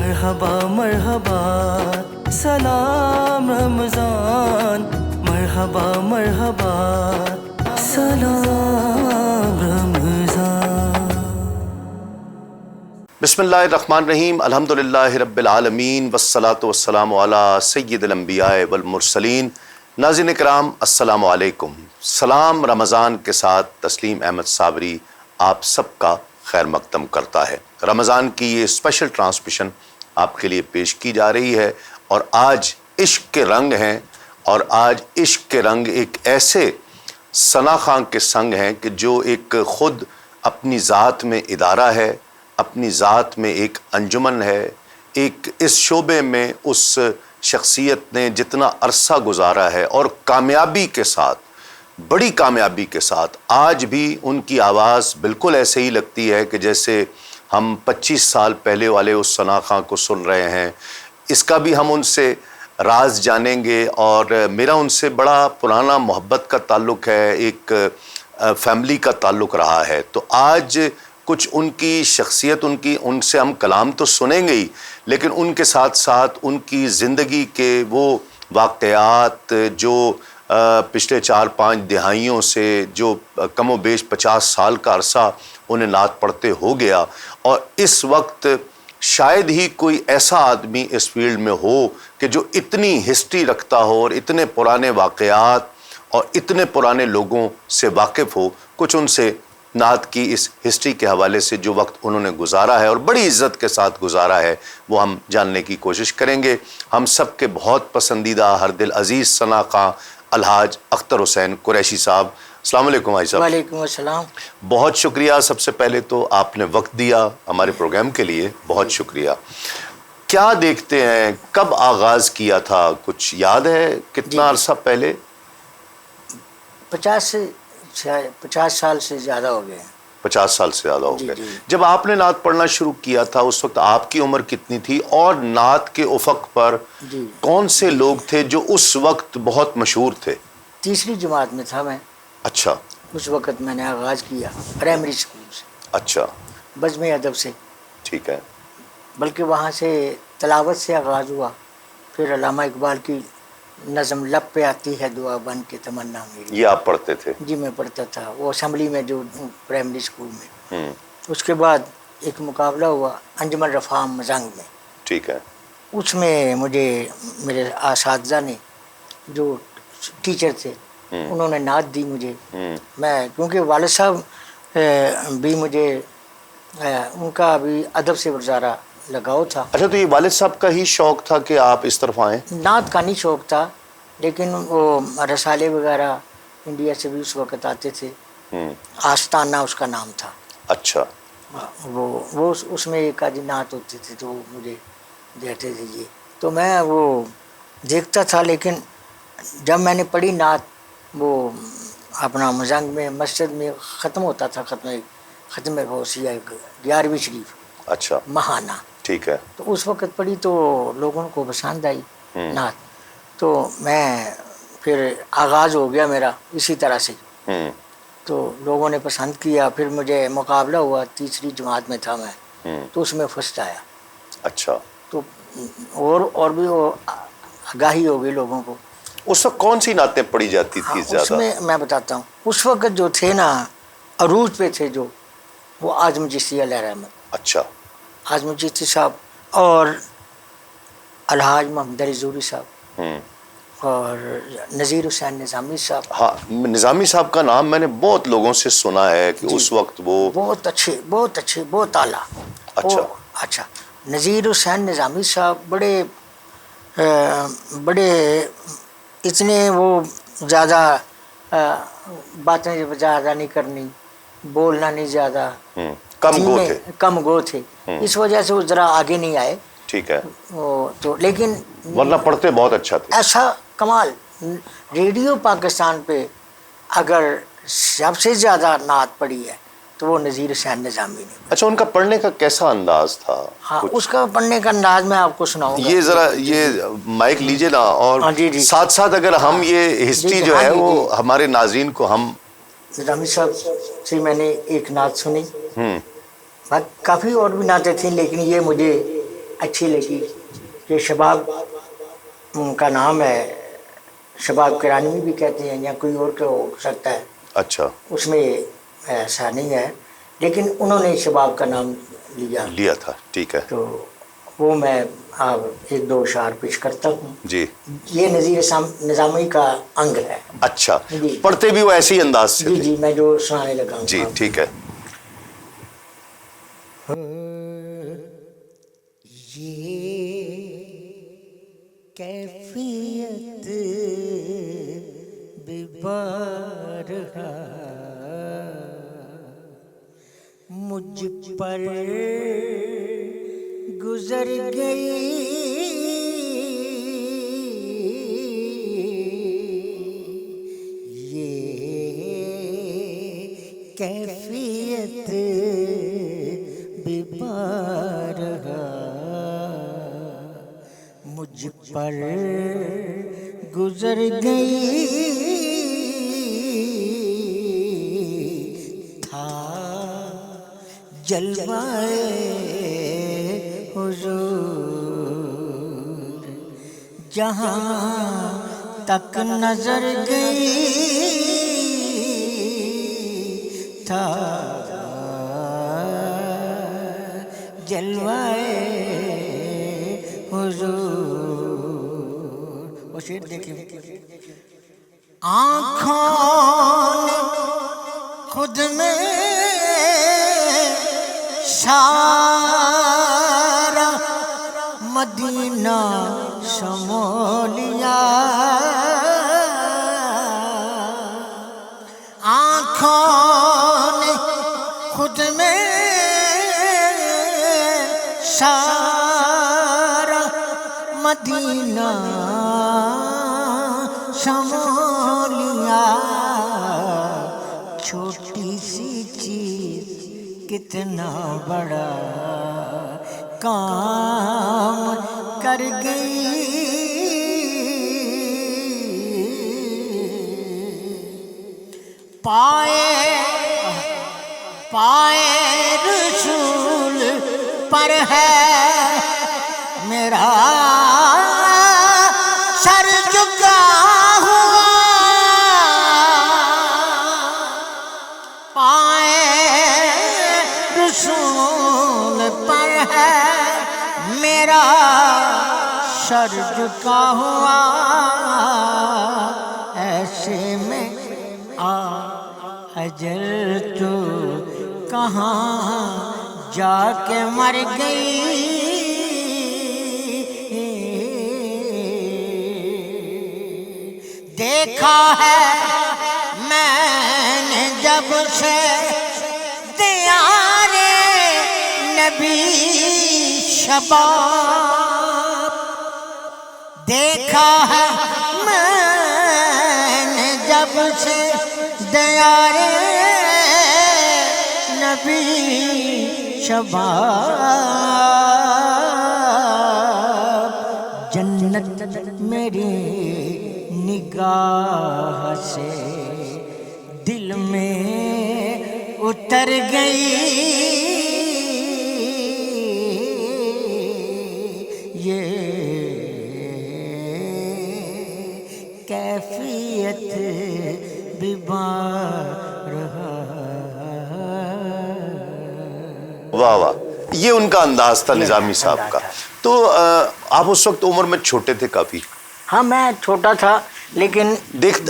مرحبا مرحبا سلام رمضان، مرحبا مرحبا سلام رمضان۔ بسم اللہ الرحمن الرحیم، الحمدللہ رب العالمین والصلاة والسلام علی سید الانبیاء والمرسلین۔ ناظرین کرام السلام علیکم۔ سلام رمضان کے ساتھ تسلیم احمد صابری آپ سب کا خیر مقدم کرتا ہے۔ رمضان کی یہ اسپیشل ٹرانسمیشن آپ کے لیے پیش کی جا رہی ہے، اور آج عشق کے رنگ ہیں، اور آج عشق کے رنگ ایک ایسے ثنا خان کے سنگ ہیں کہ جو ایک خود اپنی ذات میں ادارہ ہے، اپنی ذات میں ایک انجمن ہے، ایک اس شعبے میں اس شخصیت نے جتنا عرصہ گزارا ہے اور کامیابی کے ساتھ، بڑی کامیابی کے ساتھ، آج بھی ان کی آواز بالکل ایسے ہی لگتی ہے کہ جیسے ہم 25 سال پہلے والے اس ثنا خان کو سن رہے ہیں۔ اس کا بھی ہم ان سے راز جانیں گے، اور میرا ان سے بڑا پرانا محبت کا تعلق ہے، ایک فیملی کا تعلق رہا ہے۔ تو آج کچھ ان کی شخصیت، ان سے ہم کلام تو سنیں گے ہی، لیکن ان کے ساتھ ساتھ ان کی زندگی کے وہ واقعات جو پچھلے 4-5 دہائیوں سے، جو کم و بیش 50 سال کا عرصہ انہیں نعت پڑھتے ہو گیا، اور اس وقت شاید ہی کوئی ایسا آدمی اس فیلڈ میں ہو کہ جو اتنی ہسٹری رکھتا ہو اور اتنے پرانے واقعات اور اتنے پرانے لوگوں سے واقف ہو۔ کچھ ان سے نعت کی اس ہسٹری کے حوالے سے جو وقت انہوں نے گزارا ہے اور بڑی عزت کے ساتھ گزارا ہے، وہ ہم جاننے کی کوشش کریں گے۔ ہم سب کے بہت پسندیدہ، ہر دل عزیز ثنا خان الحاج اختر حسین قریشی صاحب، السلام علیکم بھائی صاحب۔ وعلیکم السلام۔ بہت شکریہ، سب سے پہلے تو آپ نے وقت دیا ہمارے پروگرام کے لیے، بہت شکریہ۔ کیا دیکھتے ہیں، کب آغاز کیا تھا، کچھ یاد ہے کتنا عرصہ پہلے؟ 50 سال سے زیادہ ہو گئے ہیں۔ 50 سال سے زیادہ ہو گئے۔ جی۔ جب آپ نے نعت پڑھنا شروع کیا تھا اس وقت آپ کی عمر کتنی تھی، اور نعت کے افق پر کون سے لوگ تھے جو اس وقت بہت مشہور تھے؟ تیسری جماعت میں تھا میں۔ اچھا۔ اس وقت میں نے آغاز کیا پرائمری اسکول سے۔ اچھا، بزم ادب سے، ٹھیک ہے۔ بلکہ وہاں سے تلاوت سے آغاز ہوا، پھر علامہ اقبال کی نظم لب پہ آتی ہے دعا بن کے تمنا میری، یہ آپ پڑھتے تھے؟ جی میں پڑھتا تھا وہ اسمبلی میں، جو پرائمری اسکول میں۔ اس کے بعد ایک مقابلہ ہوا انجمن رفاہم مزنگ میں، ٹھیک ہے۔ اس میں مجھے میرے اساتذہ نے، جو ٹیچر تھے، انہوں نے نعت دی مجھے۔ میں کیونکہ والد صاحب بھی مجھے، ان کا بھی ادب سے گزارا لگاؤ تھا۔ اچھا، تو یہ والد صاحب کا ہی شوق تھا کہ آپ اس طرف آئیں؟ نعت کا نہیں شوق تھا، لیکن وہ رسالے وغیرہ انڈیا سے بھی اس وقت آتے تھے۔ آستانہ اس کا نام تھا۔ اچھا۔ وہ اس میں ایک آدھی نعت ہوتی تھی تو وہ مجھے دیتے تھے یہ، تو میں وہ دیکھتا تھا۔ لیکن جب میں نے پڑھی نعت، وہ اپنا مزنگ میں مسجد میں ختم ہوتا تھا، ختم غوثیہ 11ویں شریف، اچھا، ماہانہ، ٹھیک ہے۔ تو اس وقت پڑھی تو لوگوں کو پسند آئی نعت، تو میں پھر آغاز ہو گیا میرا اسی طرح سے، تو لوگوں نے پسند کیا۔ پھر مجھے مقابلہ ہوا، تیسری جماعت میں تھا میں، تو اس میں فرسٹ آیا۔ اچھا، تو اور بھی وہ آگاہی ہو گئی لوگوں کو۔ اس وقت کون سی نعتیں پڑھی جاتی تھی اس زیادہ؟ میں بتاتا ہوں، اس وقت جو تھے نا عروج پہ تھے، جو وہ اعظم چشتی علیہ رحمت، اچھا، اعظم چشتی صاحب اور الحاج محمد علی زوری صاحب اور نذیر حسین نظامی صاحب۔ ہاں، نظامی صاحب کا نام میں نے بہت لوگوں سے سنا ہے کہ اس وقت وہ بہت اچھے، بہت اعلیٰ۔ اچھا، نذیر حسین نظامی صاحب بڑے اتنے، وہ زیادہ باتیں زیادہ نہیں کرنی، بولنا نہیں زیادہ، کم گو تھے، اس وجہ سے وہ ذرا آگے نہیں آئے۔ ٹھیک ہے، تو لیکن ورنہ پڑھتے بہت اچھا تھے۔ ایسا کمال، ریڈیو پاکستان پہ اگر سب سے زیادہ نعت پڑھی ہے تو وہ نذیر حسین نظامی نے۔ اچھا، ان کا پڑھنے کا کیسا انداز تھا؟ ہاں، اس کا پڑھنے کا انداز میں آپ کو سناؤں گا۔ یہ ذرا یہ مائک لیجئے نا، اور ساتھ ساتھ اگر ہم یہ ہسٹری جو ہے وہ ہمارے ناظرین کو ہم۔ نظامی صاحب سے میں نے ایک نعت سنی، کافی اور بھی نعتیں تھیں، لیکن یہ مجھے اچھی لگی کہ شباب کا نام ہے، شباب کرانی بھی کہتے ہیں یا کوئی اور کا ہو سکتا ہے، اچھا اس میں ایسا نہیں ہے، لیکن انہوں نے شباب کا نام لیا تھا، ٹھیک ہے تو وہ میں اب ایک دو اشعار پیش کرتا ہوں. جی. یہ نظیر نظامی کا انگ ہے. اچھا جی. پڑھتے بھی وہ ایسے ہی انداز سے جی تھے؟ جی میں جو سنانے لگا ہوں جی ٹھیک ہے. یہ کیفیت ببارہا مجھ پر گزر گئی، یہ کیفیت ببارہا مجھ پر گزر گئی، تھا جلوائے حضور جہاں تک نظر گئی، تھا جلوائے حضور. وہ شعر دیکھیں. آنکھوں نے خود میں سارا مدینہ سمو لیا، آنکھوں نے خود میں سارا مدینہ سمو لیا، چھوٹی سی چیز کتنا بڑا کام کر گئی، پائے رسول پر ہے میرا سر جھکا ہوا، پائے رسول پر ہے میرا سر جھکا ہوا، ایسے میں اجل تو کہاں جا کے مر گئی، دیکھا ہے میں نے جب سے دیار نبی شباب، دیکھا ہے میں نے جب سے دیار نبی شباب، جنت میری نگاہ سے دل میں اتر گئی، یہ کیفیت ببارہا. واہ واہ، یہ ان کا انداز تھا نظامی صاحب کا. تو آپ اس وقت عمر میں چھوٹے تھے کافی؟ ہاں میں چھوٹا تھا، لیکن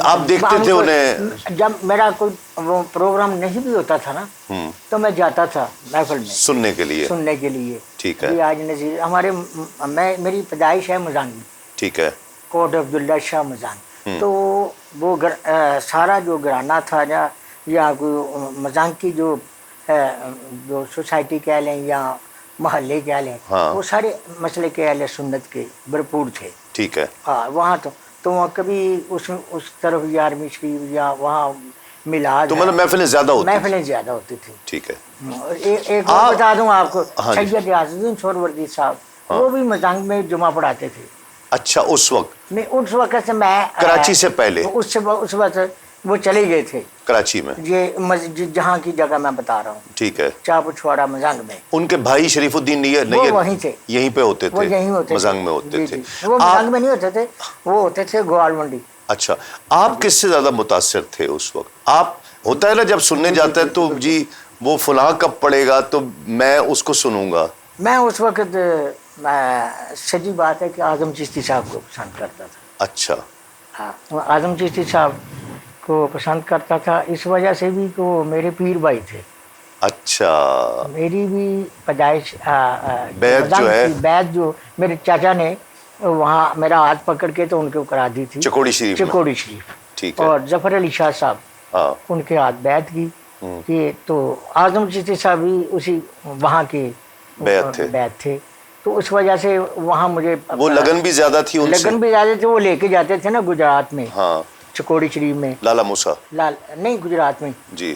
آپ دیکھتے تھے انہیں؟ جب میرا کوئی وہ پروگرام نہیں بھی ہوتا تھا نا تو میں جاتا تھا محفل میں سننے کے لیے. ٹھیک ہے. آج نظیر ہمارے میری پیدائش ہے مزان، ٹھیک ہے، کوٹ عبداللہ شاہ مزان، تو وہ سارا جو گھرانہ تھا یا کوئی مزان کی جو سوسائٹی کہہ لیں یا محلے کہہ لیں، وہ سارے مسئلے کے اہل سنت کے بھرپور تھے. ٹھیک ہے. ہاں وہاں تو وہاں کبھی اس طرف 11ویں شریف یا وہاں میلاد، تو مطلب محفلیں زیادہ ہوتی تھی. ٹھیک ہے. ایک اور بتا دوں آپ کو، سید غیاث الدین سہروردی صاحب وہ بھی مزانگ میں جمعہ پڑھاتے تھے. اچھا اس وقت؟ اس وقت سے میں کراچی سے پہلے؟ اس وقت وہ چلے گئے تھے. کراچی میں. یہ مسجد جہاں کی جگہ میں بتا رہا ہوں, ٹھیک ہے. چاپچھواڑا مزنگ میں. ان کے بھائی شریف الدین نیّر وہ وہیں تھے, یہیں پہ ہوتے وہ تھے, یہیں ہوتے مزنگ میں ہوتے جی تھے. جی. وہ مزنگ میں نہیں ہوتے تھے, وہ ہوتے تھے گوال منڈی. اچھا, آپ کس سے زیادہ متاثر تھے اس وقت؟ آپ ہوتا ہے نا جب سننے جاتا ہے تو جی وہ فلاں کب پڑے گا تو میں اس کو سنوں گا. میں اس وقت سچی بات ہے کہ اعظم چشتی صاحب کو پسند کرتا تھا. اچھا. ہاں, اعظم چشتی صاحب کو پسند کرتا تھا اس وجہ سے بھی کہ وہ میرے پیر بھائی تھے. اچھا. میری بھی پیدائش بیعت جو ہے, بیعت جو میرے چاچا نے وہاں میرا ہاتھ پکڑ کے تو ان کے کرا دی تھی چکوڑی شریف. چکوڑی شریف. ٹھیک ہے. اور ظفر علی شاہ صاحب ان کے ہاتھ بیعت کی. یہ تو اعظم چشتی صاحب بھی اسی وہاں کے بیعت تھے, تو اس وجہ سے وہاں مجھے وہ لگن بھی زیادہ تھی ان سے. لگن بھی زیادہ تھی. وہ لے کے جاتے تھے نا گجرات میں, ہاں, چکوڑی شریف میں. لالا موسیٰ نہیں, گجرات میں جی.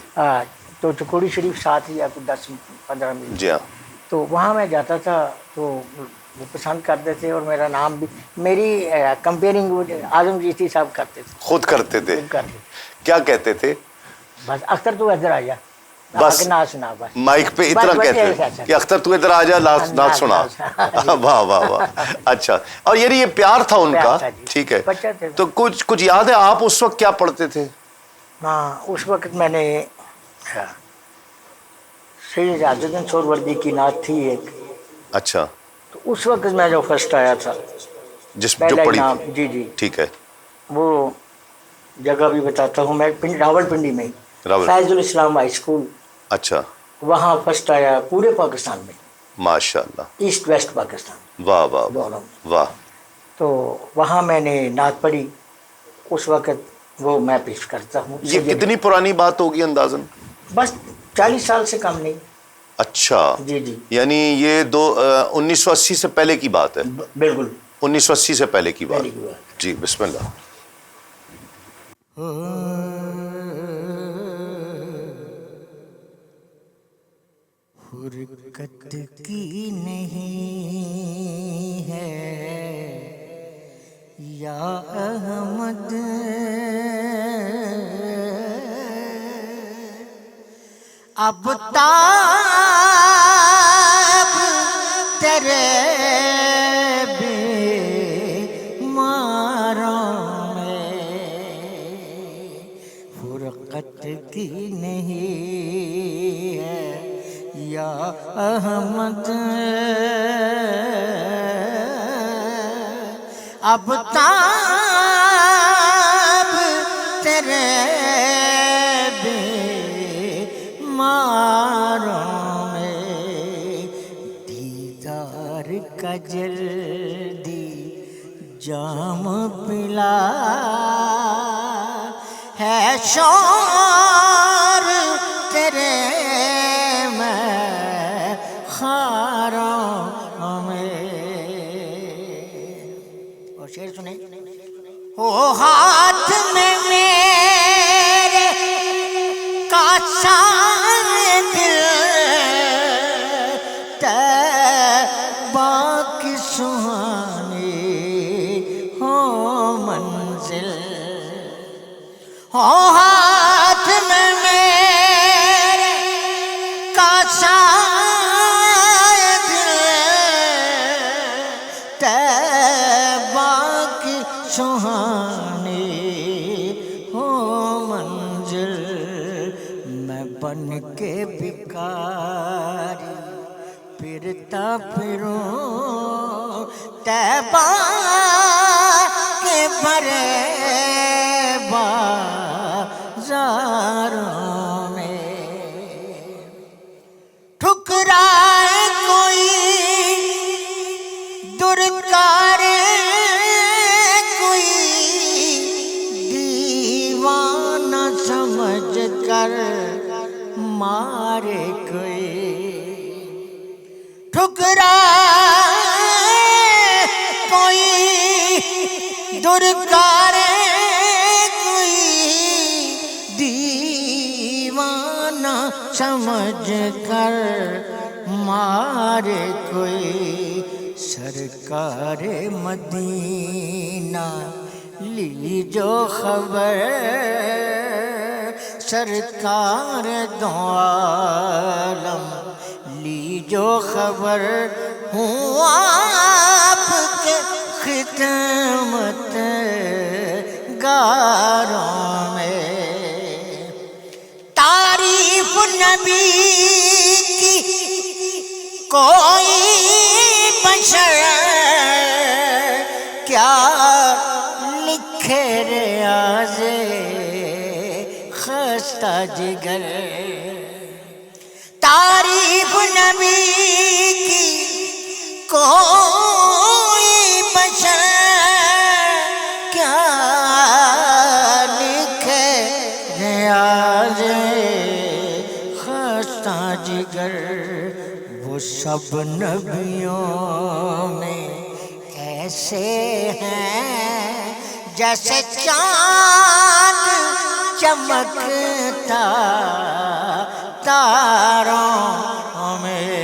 تو چکوڑی شریف ساتھ ہی 10-15 منٹ. جی ہاں. تو وہاں میں جاتا تھا تو وہ پسند کرتے تھے, اور میرا نام بھی, میری کمپیئرنگ اعظم چشتی صاحب کرتے تھے, خود کرتے تھے. کیا کہتے تھے؟ بس اختر تو ادھر آ جا, بس نہ سنا. بس مائک پہ اتنا کہتے ہیں کہ اختر تو ادھر آ جا, نعت سنا. واہ واہ واہ. اچھا, اور یہ پیار تھا ان کا. ٹھیک ہے. تو کچھ یاد ہے آپ اس وقت کیا پڑھتے تھے؟ ہاں, اس وقت میں نے سید عز الدین سہروردی کی نعت تھی ایک. اچھا. تو اس وقت میں جو فرسٹ آیا تھا, جو پڑھی نام. تھی. جی جی. ٹھیک ہے. وہ جگہ بھی بتاتا ہوں میں, راول پنڈی میں فیض الاسلام ہائی اسکول. اچھا. وہاں فرسٹ آیا پورے پاکستان میں. ماشاء اللہ. East west Pakistan. واہ واہ واہ. تو وہاں میں نے نعت پڑھی اس وقت, وہ میں پیش کرتا ہوں. یہ کتنی پرانی بات ہوگی اندازاً؟ بس 40 سال سے کم نہیں. اچھا. جی جی. یعنی یہ 1980 سے پہلے کی بات ہے؟ بالکل 1980 سے پہلے کی بات. جی بسم اللہ. حرکت کی نہیں ہے یا احمد, اب تاب تیرے بیماروں میں. فرقت کی نہیں ہے یا احمد, اب تاب تیرے بیماروں میں. دیدار کا جلدی جام پلا ہے شور تیرے میں خاروں میں. اور شعر سنیں. او ہاتھ میں میرے کاشان دل طیبہ کی سہانی ہو منزل. ہو ہاتھ میں میرے کاشان دل طیبہ کی سہانی ہو منزل. میں بن کے بھکاری پھرتا پھروں طیبہ کے بھرے بازاروں میں. ٹھکرائے کوئی درکارے کوئی دیوانہ سمجھ کر مارے کوئی. ٹھکرائے کوئی درکارے کوئی دیوانہ سمجھ کر مارے کوئی. سرکار مدینہ لی جو خبر, سرکار دو عالم لی جو خبر ہوں آپ کے خدمت گاروں میں، تعریف نبی کی کوئی بشر کیا لکھے ریاض خستہ جگر، تعریف نبی کی کوئی بشر کیا لکھے ریاض خستہ جگر، وہ سب نبیوں میں ایسے ہیں جیسے چاند چمکتا تاروں میں،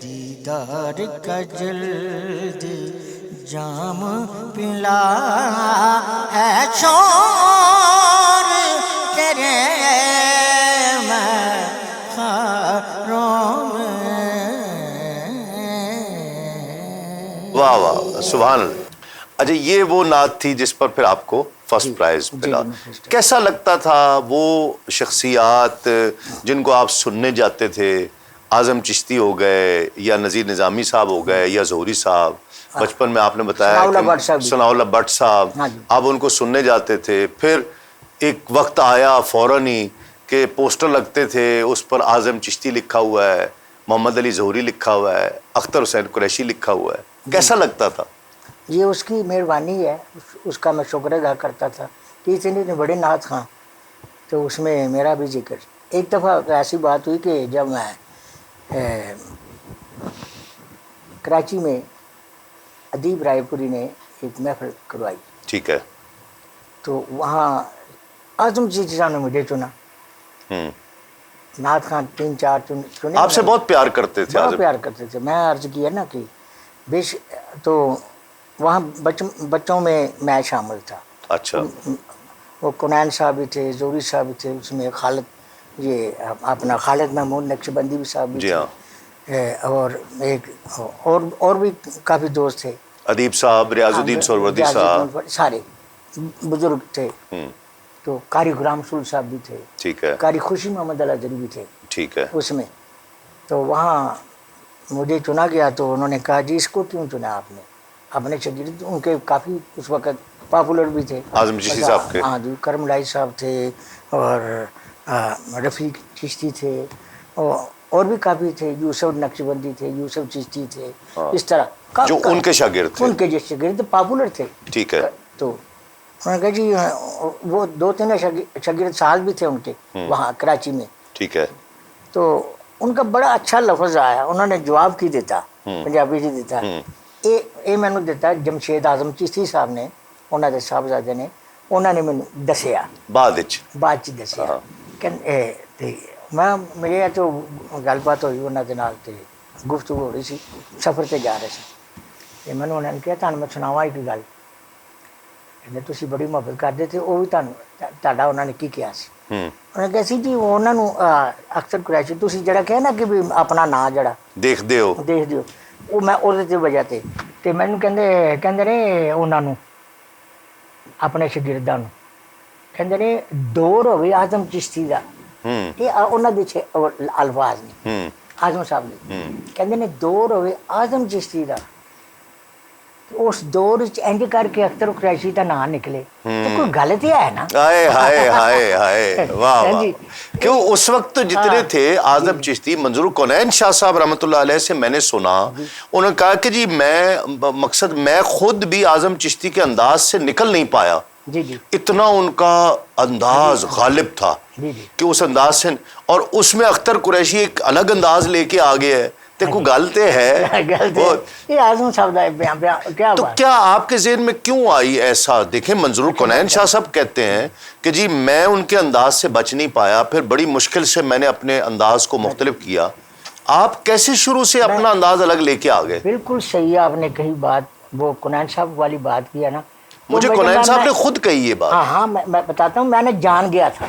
دیدار کا جلد جام پلا ہے شور تیرے واہ واہ سبحان اللہ۔ اچھا یہ وہ نعت تھی جس پر پھر آپ کو فرسٹ پرائز ملا، کیسا لگتا تھا وہ شخصیات جن کو آپ سننے جاتے تھے؟ اعظم چشتی ہو گئے یا نذیر نظامی صاحب ہو گئے یا ظہوری صاحب، بچپن میں آپ نے بتایا ثناء اللہ بٹ صاحب، آپ ان کو سننے جاتے تھے، پھر ایک وقت آیا فوراً ہی کہ پوسٹر لگتے تھے اس پر اعظم چشتی لکھا ہوا ہے، محمد علی ظہوری لکھا ہوا ہے، اختر حسین قریشی لکھا ہوا ہے، کیسا لگتا تھا؟ یہ اس کی مہربانی ہے، اس کا میں شکر ادا کرتا تھا کہ اتنے بڑے نعت خواں، تو اس میں میرا بھی ذکر۔ ایک دفعہ ایسی بات ہوئی کہ جب میں کراچی میں ادیب رائے پوری نے ایک محفل کروائی، ٹھیک ہے، تو وہاں اعظم چشتی صاحب نے مجھے چنا، نعت خواں 3-4 چنے، آپ سے بہت پیار کرتے تھے، بہت پیار کرتے تھے۔ میں عرض کیا نا کہ تو وہاں بچوں میں شامل تھا، اچھا، وہ کنین صاحب بھی تھے، ظہوری صاحب بھی تھے، اس میں خالد، یہ اپنا خالد محمود نقشبندی بھی صاحب بھی تھے، اور ایک اور بھی کافی دوست تھے، ادیب صاحب، ریاض الدین سہروردی صاحب، سارے بزرگ تھے، تو قاری غلام رسول صاحب بھی تھے، ٹھیک ہے، قاری خوشی محمد الازری بھی تھے ٹھیک ہے، اس میں۔ تو وہاں مجھے چنا گیا تو انہوں نے کہا جی اس کو کیوں چنا آپ نے؟ اپنے شاگرد ان کے کافی اس وقت پاپولر بھی تھے، اعظم چشتی صاحب کے، ہاں جی، کرم لائی صاحب تھے، اور رفیق چشتی تھے، اور بھی کافی تھے، یوسف نقشبندی تھے، یوسف چشتی تھے، اس طرح جو ان کے شاگرد تھے، ان کے جو شاگرد پاپولر تھے، ٹھیک ہے، تو انہوں نے کہا جی وہ 2-3 شاگرد سال بھی تھے ان کے وہاں کراچی میں، ٹھیک ہے، تو ان کا بڑا اچھا لفظ آیا، انہوں نے جواب کی دیتا، پنجابی جی دیتا، یہ میں نے دیتا جمشید اعظم چشتی صاحب نے، انہوں نے صاحبزادے نے، انہوں نے مجھے دسیا بعد چ دسیا کہ میں ملے تو گل بات ہوئی انہوں کے نال، تے گفتگو ہو رہی سی، سفر تے جا رہے سی، میں نے انہوں نے کہا تمہیں میں سناواں ایک گل، کہ تسی بڑی محبت کرتے تھے، وہ بھی تہاڈا انہوں نے کی کیا سی؟ انہوں نے کہا سی جی انہوں نے اختر قریشی تسی جڑا کہا نا کہ بھی اپنا نام جڑا دیکھ دیو، وہ میں وہ وجہ تے مینوں کہندے رہے انہوں نے اپنے شاگرداں نوں، کہندے رہے دور ہوئے اعظم چشتی دا، یہ انہوں دے الفاظ نے، اعظم صاحب نے کہندے نے دور ہوئے اعظم چشتی دا، اس دور انج کر کے اختر قریشی کا نام نکلے تو کوئی غلط ہی ہے نا؟ ہائے ہائے ہائے ہائے، واہ واہ، کیوں اس وقت تو جتنے تھے اعظم چشتی، منظور کونین شاہ صاحب رحمۃ اللہ علیہ سے میں نے سنا، انہوں نے کہا کہ جی میں خود بھی اعظم چشتی کے انداز سے نکل نہیں پایا، اتنا ان کا انداز غالب تھا کہ اس انداز سے، اور اس میں اختر قریشی ایک الگ انداز لے کے آگے ہے، تو کوئی غلط ہے، تو کیا آپ کے ذہن میں کیوں آئی ایسا؟ دیکھیں منظور کونین شاہ صاحب کہتے ہیں کہ جی میں ان کے انداز سے بچ نہیں پایا، پھر بڑی مشکل سے میں نے اپنے انداز کو مختلف کیا، آپ کیسے شروع سے اپنا انداز الگ لے کے آ گئے؟ بالکل صحیح آپ نے کہی بات، وہ کونین صاحب والی بات کیا نا، مجھے کنین صاحب نے خود کہی یہ بات. ہاں ہاں میں بتاتا ہوں, میں نے جان گیا تھا.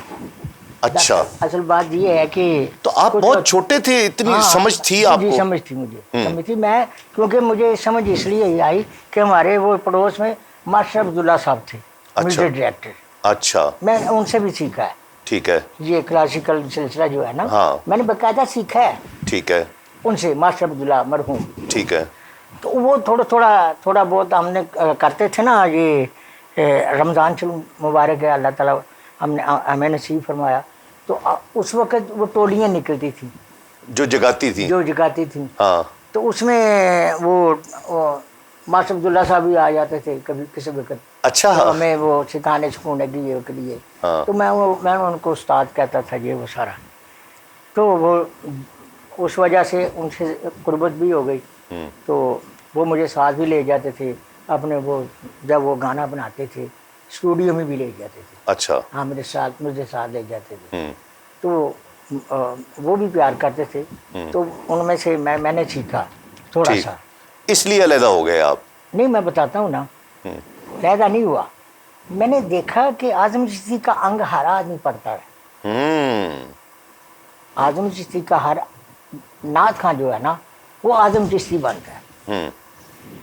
اچھا, اصل بات یہ ہے کہ تو آپ بہت چھوٹے تھے, اتنی سمجھ تھی آپ جی کو؟ سمجھ تھی مجھے, سمجھ تھی میں, کیونکہ مجھے سمجھ اس لیے آئی کہ ہمارے وہ پڑوس میں ماسٹر عبداللہ صاحب تھے, ملٹری ڈائریکٹر. اچھا, میں ان سے بھی سیکھا ہے. ٹھیک ہے. یہ کلاسیکل سلسلہ جو ہے نا, ہاں, میں نے باقاعدہ سیکھا ہے ٹھیک ہے, ان سے, ماسٹر عبداللہ مرحوم. ٹھیک ہے. تو وہ تھوڑا بہت ہم نے کرتے تھے نا. یہ رمضان مبارک ہے, اللہ تعالیٰ ہمیں نصیب فرمایا. تو اس وقت وہ ٹولیاں نکلتی تھیں جو جگاتی تھیں. ہاں, تو اس میں وہ ماسٹر عبداللہ صاحب بھی آ جاتے تھے کبھی کسی وقت. اچھا, ہمیں وہ سکھانے سکھونے کے لیے. تو میں ان کو استاد کہتا تھا یہ وہ سارا. تو وہ اس وجہ سے ان سے قربت بھی ہو گئی. تو وہ مجھے ساتھ بھی لے جاتے تھے اپنے, وہ جب وہ گانا بناتے تھے اسٹوڈیو میں بھی لے جاتے تھے. اچھا, ہاں مجھے ساتھ لے جاتے تھے. تو وہ بھی پیار کرتے تھے. تو ان میں سے میں نے سیکھا تھوڑا سا. اس لیے علیحدہ ہو گئے آپ؟ نہیں, میں بتاتا ہوں نا, علیحدہ نہیں ہوا. میں نے دیکھا کہ اعظم چشتی کا انگ ہر آدمی پڑھتا ہے. اعظم چشتی کا ہر نعت خواں جو ہے نا وہ اعظم چشتی بنتا ہے.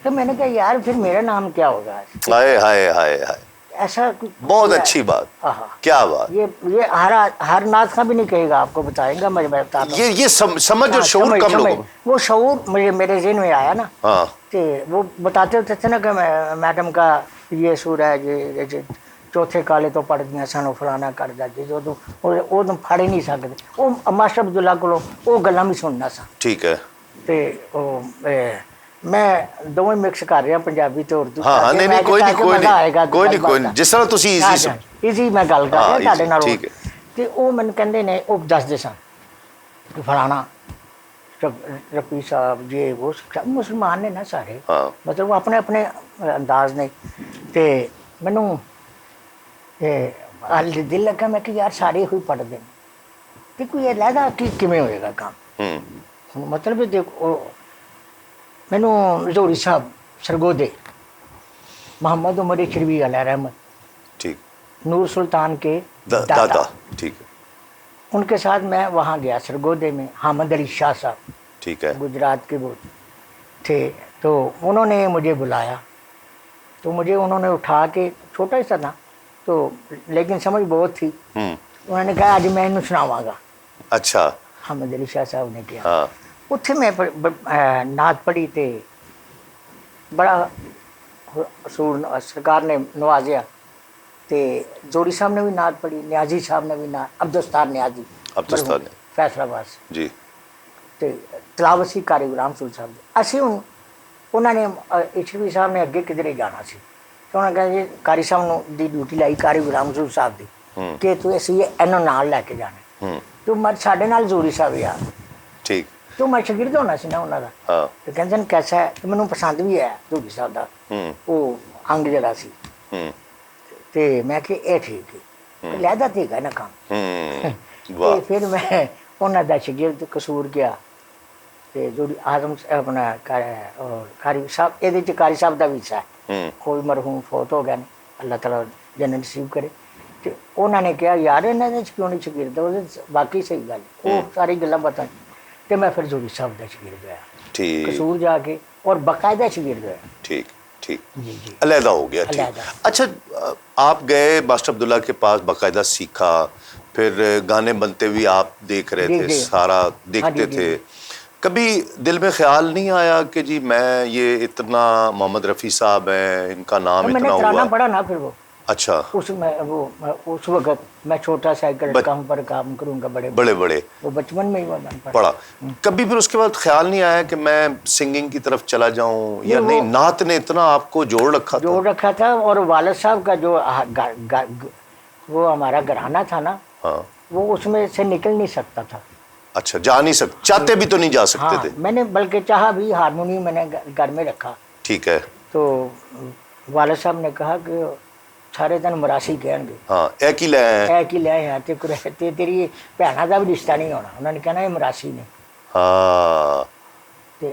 تو میں نے کہا یار پھر میرا نام کیا ہوگا؟ ہائے ہائے ہائے ہائے, ایسا بہت اچھی بات, کیا بات. یہ ہر نعت خواں بھی نہیں کہے گا, آپ کو بتائیں گا. میں بتاتا ہوں, یہ سمجھ اور شعور کم لوگوں میں. وہ شعور میرے ذہن میں آیا نا. کہ وہ بتاتے ہوتے تھے نا کہ میڈم کا یہ سور ہے, یہ چوتھے کالے تو پڑھ دیا سن, فلانا کر جاتی جو وہ تم پڑھ ہی نہیں سکتے. وہ ماسٹر عبداللہ کو وہ گلاں بھی سننا سا. ٹھیک ہے. میں دونوں مکس کر رہا, پنجابی تو اردو. ہاں, نہیں کوئی نہیں, جس طرح تسی ایزی میں گل کر رہا تھوڑے نال. تے وہ مینوں کہندے نے, وہ دسدے سن فلانا رفیع صاحب یہ وہ مسلمان نے نا سارے, مطلب وہ اپنے اپنے انداز نے. تے مینوں دل لگا, میں کہ یار سارے ہوئی پڑھتے ہیں, تے کوئی علیحدہ کیویں ہوئے گا کام. مطلب دیکھو, مینوں زوری صاحب سرگودے, محمد عمر چروی علیہ رحمت, ٹھیک, نور سلطان کے دادا, ٹھیک ہے, ان کے ساتھ میں وہاں گیا سرگودے میں. حامد علی شاہ صاحب, ٹھیک ہے, گجرات کے وہ تھے. تو انہوں نے مجھے بلایا, تو مجھے انہوں نے اٹھا کے, چھوٹا ہی سا تھا تو لیکن سمجھ بہت تھی. انہوں نے کہا آج میں انہوں سناواں گا. اچھا, حامد علی شاہ صاحب نے کیا. اتنے میں نعت پڑھی تے بڑا سرکار نے نوازیا. تے زوری صاحب نے بھی نعت پڑھی, نیازی صاحب نے بھی نعت, عبدالستار نیازی فیصل آباد جی, تے تلاوت سی قاری غلام رسول صاحب دی. اسی انہوں نے چروی صاحب نے اگے کدھر جانا سی, تو انہوں نے کہا جی قاری صاحب دی ڈیوٹی لائی قاری غلام رسول صاحب دی کہ تو اسی اینوں نال لے کے جانا. تو ساڈے نال زوری صاحب یار, ٹھیک, تو میں شاگرد ہونا سی نا انہوں کا. تو کہتے ہیں کیسا ہے, تو مینوں پسند بھی ہے زوری صاحب دا وہ انگ جڑا سی. تے میں کہ اے ٹھیک ہے, علیحدہ تے گا نا کام. تے پھر میں انہوں دا شاگرد قصور گیا. تے زوری اعظم اپنا قاری صاحب, یہ قاری صاحب دا بھی حصہ ہے, کوئی مرحوم فوت ہو گیا نے, اللہ تعالیٰ جنت نصیب کرے. تے انہوں نے کہا یار انہوں نے کیوں نہیں شاگرد, باقی صحیح گل, وہ ساری گلاں بتائیں. تے میں پھر زوری صاحب دا شاگرد ہویا قصور جا کے, اور باقاعدہ شاگرد ہویا. ٹھیک ٹھیک, علیحدہ ہو گیا. اچھا, آپ گئے ماسٹر عبداللہ کے پاس, باقاعدہ سیکھا, پھر گانے بنتے بھی آپ دیکھ رہے تھے, سارا دیکھتے تھے. کبھی دل میں خیال نہیں آیا کہ جی میں یہ اتنا, محمد رفیع صاحب ہیں, ان کا نام اتنا ہوا. میں نے پڑھا نا پھر وہ. اچھا, اس وقت میں چھوٹا سائیکل کام پر کام کروں گا, بڑے وہ بچپن میں ہی پڑھا. کبھی پھر اس کے بعد خیال نہیں آیا کہ میں سنگنگ کی طرف چلا جاؤں, یا نہیں نعت نے اتنا آپ کو جوڑ رکھا تھا؟ اور والد صاحب کا جو وہ ہمارا گھرانہ تھا نا, وہ اس میں سے نکل نہیں سکتا تھا. اچھا, جا نہیں سکتے, چاہتے بھی تو نہیں جا سکتے تھے. میں نے بلکہ چاہا بھی, ہارمونیم میں نے گھر میں رکھا. ٹھیک ہے. تو والد صاحب نے کہا کہ سارے دن مراسی کہیں گے, ایک ہی لے ہیں, تیری بھیناں کا بھی رشتہ نہیں ہونا. انہوں نے کہنا یہ مراسی نے. ਤੇ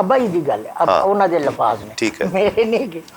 ਅੱਬਾ ਜੀ ਦੀ ਗੱਲ ਹੈ, ਹਾਂ। ਉਹਨਾਂ ਦੇ ਲਫ਼ਾਜ਼ ਨੇ, ਠੀਕ ਹੈ। ਮੇਰੇ ਨਹੀਂ ਕਿ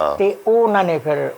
ਹਾਂ। ਤੇ ਉਹ ਉਹਨਾਂ ਨੇ ਫਿਰ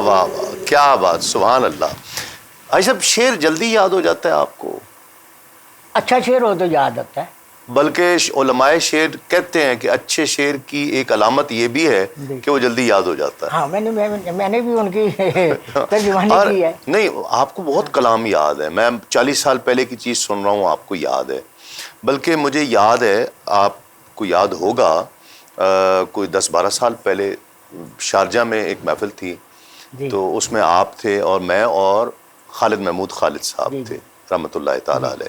واہ واہ واہ، کیا بات، سبحان اللہ. بھائی صاحب شعر جلدی یاد ہو جاتا ہے آپ کو؟ اچھا شعر ہو تو یاد آتا ہے. بلکہ علماء شعر کہتے ہیں کہ اچھے شعر کی ایک علامت یہ بھی ہے کہ وہ جلدی یاد ہو جاتا ہے. ہاں میں نے بھی ان کی ترجمانی اور کی ہے. نہیں، آپ کو بہت کلام یاد ہے. میں 40 سال پہلے کی چیز سن رہا ہوں، آپ کو یاد ہے. بلکہ مجھے یاد ہے، آپ کو یاد ہوگا، کوئی 10-12 سال پہلے شارجہ میں ایک محفل تھی، تو اس میں آپ تھے اور میں اور خالد محمود خالد صاحب تھے رحمۃ اللہ تعالیٰ علیہ.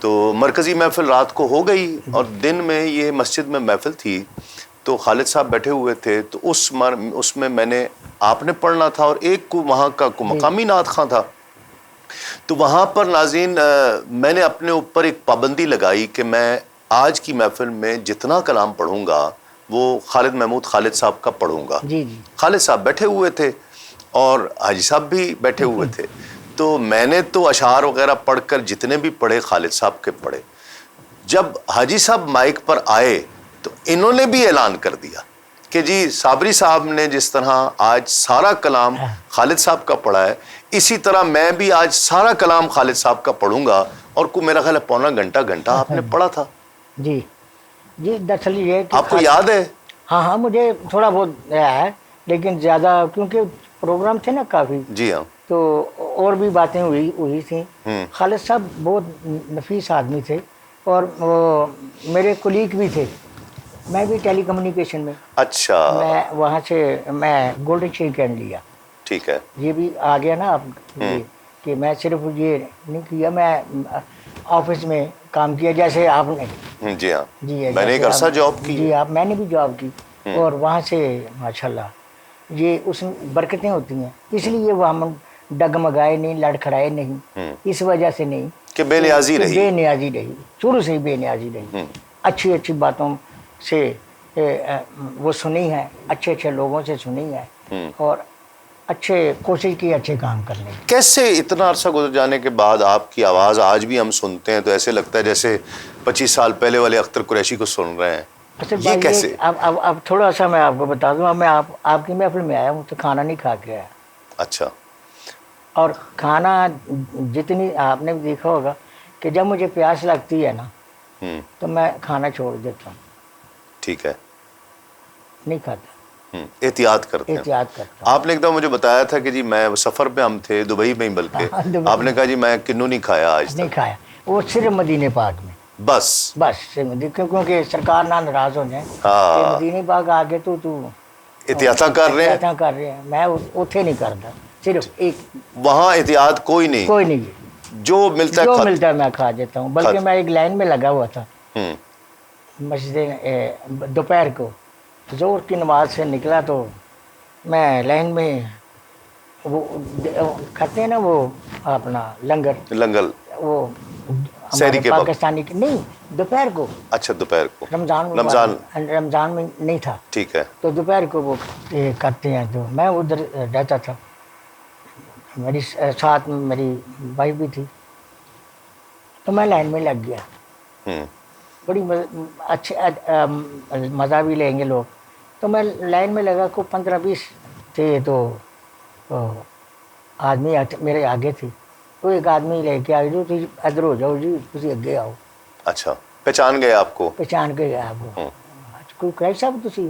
تو مرکزی محفل رات کو ہو گئی اور دن میں یہ مسجد میں محفل تھی، تو خالد صاحب بیٹھے ہوئے تھے. تو اس میں نے آپ نے پڑھنا تھا اور ایک کو وہاں کا مقامی نعت خواں تھا. تو وہاں پر ناظرین میں نے اپنے اوپر ایک پابندی لگائی کہ میں آج کی محفل میں جتنا کلام پڑھوں گا وہ خالد محمود خالد صاحب کا پڑھوں گا. خالد صاحب بیٹھے ہوئے تھے اور حاجی صاحب بھی بیٹھے ہوئے تھے. تو میں نے تو اشعار وغیرہ پڑھ کر جتنے بھی پڑھے خالد صاحب کے پڑھے. جب حاجی صاحب مائک پر آئے تو انہوں نے بھی اعلان کر دیا کہ جی صابری صاحب نے جس طرح آج سارا کلام خالد صاحب کا پڑھا ہے، اسی طرح میں بھی آج سارا کلام خالد صاحب کا پڑھوں گا. اور کو میرا خیال ہے پونا گھنٹہ آپ نے پڑھا تھا. جی دراصل یہ آپ کو یاد ہے؟ ہاں مجھے تھوڑا بہت ہے، لیکن زیادہ کیونکہ پروگرام تھے نا کافی. جی ہاں. تو اور بھی باتیں ہوئی تھیں. خالد صاحب بہت نفیس آدمی تھے اور وہ میرے کولیگ بھی تھے. میں بھی ٹیلی کمیونیکیشن میں. اچھا. میں وہاں سے میں گولڈن شیکینڈ لیا. ٹھیک ہے. یہ بھی آ گیا نا اب کہ میں صرف یہ نہیں کیا، میں آفس میں کام کیا جیسے آپ نے. جی ہاں. جی میں نے ایک عرصہ جاب کی. جی میں نے بھی جاب کی اور وہاں سے ماشاءاللہ یہ اس میں برکتیں ہوتی ہیں. اس لیے وہ ہم ڈگمگائے نہیں، لڑکھڑائے نہیں، اس وجہ سے نہیں کہ بے نیازی رہی، شروع سے ہی بے نیازی رہی. اچھی باتوں سے وہ سنی ہے، اچھے لوگوں سے سنی ہے اور اچھے کوشش کی اچھے کام کرنے کی. کیسے اتنا عرصہ گزر جانے کے بعد آپ کی آواز آج بھی ہم سنتے ہیں تو ایسے لگتا ہے جیسے 25 سال پہلے والے اختر قریشی کو سن رہے ہیں؟ یہ کیسے؟ اب تھوڑا سا میں آپ کو بتا دوں. اب میں آپ کی محفل میں آیا ہوں تو کھانا نہیں کھا کے آیا. اچھا. اور کھانا جتنی آپ نے بھی دیکھا ہوگا کہ جب مجھے پیاس لگتی ہے نا تو میں کھانا چھوڑ دیتا ہوں. ٹھیک ہے. نہیں کھاتا. احتیاط کرتے ہیں. آپ نے ایک دم مجھے بتایا تھا کہ جی میں سفر پہ ہم تھے دبئی میں ہی، بلکہ آپ نے کہا جی میں کنو نہیں کھایا آج تک. نہیں کھایا، وہ صرف مدینے پاک میں بس کیونکہ سرکار نہ ناراض ہو جائے کہ مدینے پاک آگے تو احتیاطاں کر رہے ہیں. میں اتھے نہیں کرتا، صرف ایک وہاں احتیاط کوئی نہیں، جو ملتا ہے میں کھا جاتا ہوں. بلکہ میں ایک لائن میں لگا ہوا تھا مسجد دوپہر کو ظہر کی نماز سے نکلا تو میں لائن میں وہ کھاتے ہیں نا وہ اپنا لنگر وہ سحری کے پاکستانی نہیں دوپہر کو. اچھا دوپہر کو. رمضان میں نہیں تھا. ٹھیک ہے. تو دوپہر کو وہ کرتے ہیں تو میں ادھر رہتا تھا. میری ساتھ میں میری وائف بھی تھی تو میں لائن میں لگ گیا. بڑی اچھے مزہ بھی لیں گے لوگ. تو میں لائن میں لگا کو 15-20 تھے تو آدمی میرے آگے تھی. تو ایک آدمی لے کے آئے جو ادھر ہو جاؤ جی تھی اگے آؤ. اچھا پہچان گئے آپ کو؟ پہچان کے گیا آپ کو. کوئی کہہ صاحب تھی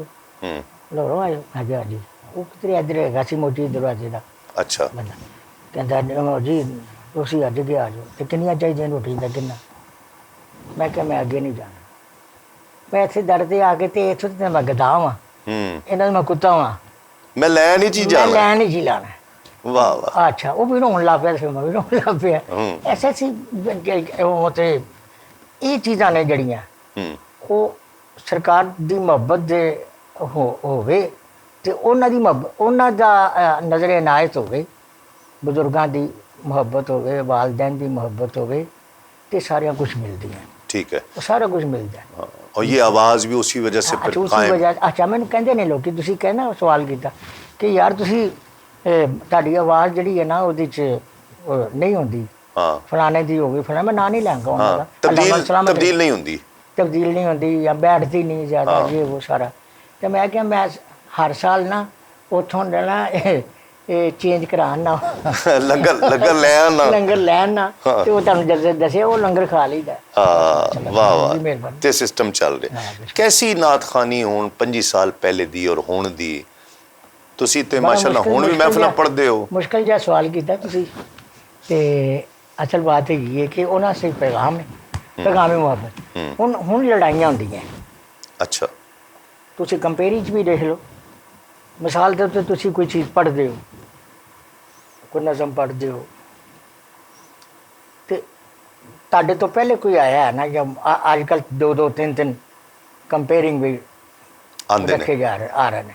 لو آگے جی وہ کتنے ادھر ہے گاسی موٹی دروازے کا. اچھا بندہ کہتا جی تھی اج کے آ جاؤ. تو کنیاں چاہیے روٹی کا کنا؟ میں کہ میں اگے نہیں جانا. میں اتنے ڈرتے آ کے اتوں میں گدا ہاں یہاں میں کتا ہاں میں لین ہی جی لانا. اچھا وہ بھی رون لگ پیا پھر میں بھی رون لگ پیا. ایسے یہ چیزاں نے جڑیاں وہ سرکار دی محبت دے ہوئے تے انہاں دی محبت انہاں دا نظر عنایت ہوئے، بزرگاں دی محبت ہوئے، والدین دی محبت ہوئے تے سارا کچھ ملدی ہیں. ٹھیک ہے. سارا کچھ ملتا ہے. اور یہ آواز بھی اسی وجہ سے پھر قائم. اچھا میں کہندے نے لوگ تسی کہنا سوال کیتا کہ یار تسی تہاڈی آواز جڑی ہے نا اودی چ نہیں ہوندی فلانے دی ہوگی فلاں میں نا نہیں لینگا انہاں دا تبدیل نہیں ہوندی یا بیٹھتی نہیں زیادہ یہ وہ سارا. تو میں کہ میں ہر سال نا اتوں نا ਇਹ ਚੇਂਜ ਕਰਾਉਣ ਨਾ ਲੰਗਰ ਲੈ ਆਣਾ। ਲੰਗਰ ਲੈਣ ਨਾ ਹਾਂ। ਤੇ ਉਹ ਤੁਹਾਨੂੰ ਜਦ ਦੱਸਿਆ ਉਹ ਲੰਗਰ ਖਾ ਲਈਦਾ। ਹਾਂ, ਵਾਹ ਜੀ, ਵਾਹ, ਮਿਹਰਬਾਨੀ। ਤੇ ਸਿਸਟਮ ਚੱਲ ਰਿਹਾ। ਹਾਂ, ਬਿਲਕੁਲ। ਕੈਸੀ ਨਾਤ ਖਾਨੀ ਹੁਣ 25 ਸਾਲ ਪਹਿਲੇ ਦੀ ਔਰ ਹੁਣ ਦੀ? ਤੁਸੀਂ ਤੇ ਬੜਾ ਮਾਸ਼ਾਅੱਲਾ ਮੁਸ਼ਕਿਲ- ਹੁਣ ਵੀ ਮੁਸ਼ਕਿਲ ਮਹਿਫਲਾਂ ਜਿਹਾ- ਪੜ੍ਹਦੇ ਹੋ। ਮੁਸ਼ਕਿਲ ਜਿਹਾ ਸਵਾਲ ਕੀਤਾ ਤੁਸੀਂ। ਤੇ ਅਸਲ ਬਾਤ ਹੈਗੀ ਹੈ ਕਿ ਉਹਨਾਂ ਸੇ ਪੈਗਾਮ ਹੈ, ਪੈਗਾਮ ਮੁਹੱਬਤ। ਹੁਣ ਲੜਾਈਆਂ ਹੁੰਦੀਆਂ। ਅੱਛਾ। ਤੁਸੀਂ ਕੰਪੇਰੀ 'ਚ ਵੀ ਦੇਖ ਲਓ। ਮਿਸਾਲ ਦੇ ਉੱਤੇ ਤੁਸੀਂ ਕੋਈ ਚੀਜ਼ ਪੜ੍ਹਦੇ ਹੋ, ਕੋਈ ਨਜ਼ਮ ਪੜ੍ਹਦੇ ਹੋ, ਤੇ ਤੁਹਾਡੇ ਤੋਂ ਪਹਿਲੇ ਕੋਈ ਆਇਆ ਹੈ ਨਾ, ਜਾਂ ਅੱਜ ਕੱਲ੍ਹ 2-2 3-3 ਕੰਪੇਅਰਿੰਗ ਵੀ ਆਂਦੇ ਰੱਖੇ ਨੇ। ਜਾ ਰਹੇ ਆ ਰਹੇ ਨੇ।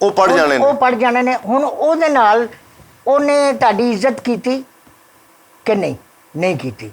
ਉਹ ਪੜ੍ਹ ਜਾਣੇ ਨੇ। ਉਹ ਪੜ੍ਹ ਜਾਣੇ ਨੇ। ਹੁਣ ਉਹਦੇ ਨਾਲ ਉਹਨੇ ਤੁਹਾਡੀ ਇੱਜ਼ਤ ਕੀਤੀ ਕਿ ਨਹੀਂ? ਨਹੀਂ ਕੀਤੀ।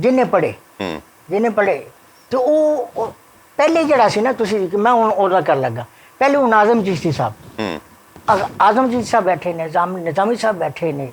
ਜਿਹਨੇ ਪੜ੍ਹੇ, ਜਿਹਨੇ ਪੜ੍ਹੇ ਤੇ ਉਹ ਪਹਿਲੇ ਜਿਹੜਾ ਸੀ ਨਾ, ਤੁਸੀਂ ਮੈਂ ਹੁਣ ਉਹਦਾ ਕਰ ਲੱਗਾ। ਪਹਿਲੇ ਹੁਣ ਆਜ਼ਮ ਚਿਸ਼ਤੀ ਸਾਹਿਬ, ਆਜ਼ਮ ਚਿਸ਼ਤੀ ਸਾਹਿਬ ਬੈਠੇ ਨੇ, ਨਿਜ਼ਾਮੀ ਸਾਹਿਬ ਬੈਠੇ ਨੇ,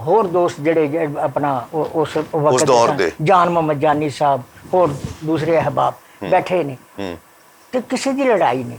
ਹੋਰ ਦੋਸਤ ਜਿਹੜੇ ਆਪਣਾ ਉਸ ਵਕਤ ਦੌਰ ਦੇ ਜਾਨ ਮੁਹੰਮਦ ਜਾਨੀ ਸਾਹਿਬ, ਹੋਰ ਦੂਸਰੇ ਅਹਿਬਾਬ ਬੈਠੇ ਨੇ, ਤੇ ਕਿਸੇ ਦੀ ਲੜਾਈ ਨਹੀਂ।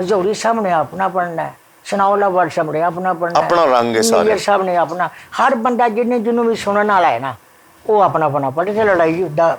ਜ਼ੋਹਰੀ ਸਾਹਿਬ ਨੇ ਆਪਣਾ ਪੜ੍ਹਨਾ ਹੈ, ਸਨਾਉਲਾ ਵਰਡ ਸਾਹਿਬ ਨੇ ਆਪਣਾ ਪੜ੍ਹਨਾ ਹੈ, ਆਪਣਾ ਰੰਗ ਹੈ ਸਾਰੇ। ਨੀਅਰ ਸਾਹਿਬ ਨੇ ਆਪਣਾ, ਹਰ ਬੰਦਾ ਜਿਹਨੂੰ ਵੀ ਸੁਣਨ ਵਾਲਾ ਹੈ ਨਾ, ਉਹ ਆਪਣਾ ਆਪਣਾ ਪੜ੍ਹ ਕੇ ਲੜਾਈ ਦਾ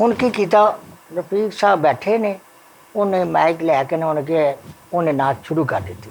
ਹੁਣ ਕੀ ਕੀਤਾ, ਰਫੀਕ ਸਾਹਿਬ ਬੈਠੇ ਨੇ, ਉਹਨੇ ਮਾਈਕ ਲੈ ਕੇ ਨਾ ਉਹਨੇ ਨਾਤ ਸ਼ੁਰੂ ਕਰ ਦਿੱਤੀ।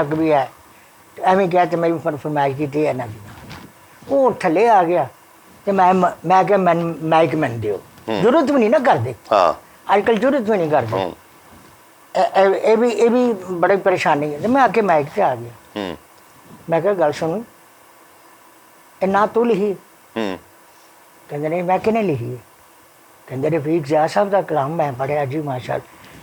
ਅੱਗ ਵੀ ਹੈ, ਐਵੇਂ ਕਿਹਾ ਤੇ ਮੈਂ ਵੀ ਫਰਮਾਇਸ਼ ਕੀਤੀ ਹੈ ਨਾ ਜੀ। ਉਹ ਥੱਲੇ ਆ ਗਿਆ ਤੇ ਮੈਂ ਕਿਹਾ ਮਾਈਕ ਮੈਨੂੰ ਦਿਓ, ਜ਼ਰੂਰਤ ਵੀ ਨਹੀਂ ਨਾ ਕਰਦੇ। ਹਾਂ। ਅੱਜ ਕੱਲ੍ਹ ਜ਼ਰੂਰਤ ਵੀ ਨਹੀਂ ਕਰਦੇ। ਇਹ ਵੀ ਬੜੀ ਪਰੇਸ਼ਾਨੀ ਹੈ। ਤੇ ਮੈਂ ਆ ਕੇ ਮਾਈਕ ਤੇ ਆ ਗਿਆ। ਮੈਂ ਕਿਹਾ ਗੱਲ ਸੁਣ, ਇਹ ਨਾ ਤੂੰ ਲਿਖੀ? ਕਹਿੰਦੇ ਨਹੀਂ, ਮੈਂ ਕਿਹਨੇ ਲਿਖੀ ਹੈ? ਕਹਿੰਦੇ ਰਫੀਕ ਜ਼ਿਆ ਸਾਹਿਬ ਦਾ ਕਲਾਮ ਮੈਂ ਪੜ੍ਹਿਆ ਜੀ ਮਾਸ਼ਾਅੱਲਾ।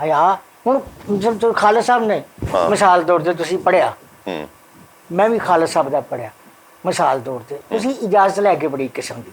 ਹਯਾ। ਹੁਣ ਜਦ ਤੋਂ ਖਾਲਦ ਸਾਹਿਬ ਨੇ ਮਿਸਾਲ ਤੌਰ ਤੇ ਤੁਸੀਂ ਪੜ੍ਹਿਆ, ਮੈਂ ਵੀ ਖਾਲਦ ਸਾਹਿਬ ਦਾ ਪੜ੍ਹਿਆ ਮਿਸਾਲ ਤੌਰ ਤੇ, ਤੁਸੀਂ ਇਜਾਜ਼ਤ ਲੈ ਕੇ ਬੜੀ ਕਿਸਮ ਦੀ।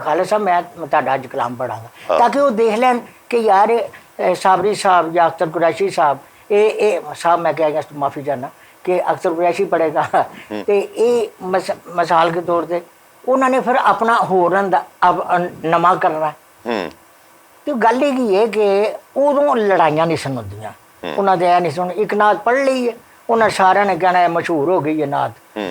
ਖਾਲਦ ਸਾਹਿਬ ਮੈਂ ਤੁਹਾਡਾ ਅੱਜ ਕਲਾਮ ਪੜਾਂਗਾ ਤਾਂ ਕਿ ਉਹ ਦੇਖ ਲੈਣ ਕਿ ਯਾਰ ਸਾਬਰੀ ਸਾਹਿਬ ਜਾਂ ਅਖਤਰ ਕੁਰੈਸ਼ੀ ਸਾਹਿਬ, ਇਹ ਸਾਹਿਬ ਮੈਂ ਕਹਿ ਗਿਆ ਮਾਫੀ ਚਾਹਨਾ ਕਿ ਅਖਤਰ ਕੁਰੈਸ਼ੀ ਪੜ੍ਹੇਗਾ, ਤੇ ਇਹ ਮਿਸਾਲ ਦੇ ਤੌਰ ਤੇ ਉਹਨਾਂ ਨੇ ਫਿਰ ਆਪਣਾ ਹੋਰਾਂ ਦਾ ਨਵਾਂ ਕਰਨਾ। ਤੇ ਗੱਲ ਇਹ ਕੀ ਹੈ ਕਿ ਉਦੋਂ ਲੜਾਈਆਂ ਨਹੀਂ ਸਨ ਹੁੰਦੀਆਂ, ਉਹਨਾਂ ਦੇ ਇਹ ਨਹੀਂ ਸੁਣ, ਇੱਕ ਨਾਤ ਪੜ੍ਹ ਲਈ ਹੈ, ਉਹਨਾਂ ਸਾਰਿਆਂ ਨੇ ਕਹਿਣਾ ਮਸ਼ਹੂਰ ਹੋ ਗਈ ਹੈ ਨਾਤ,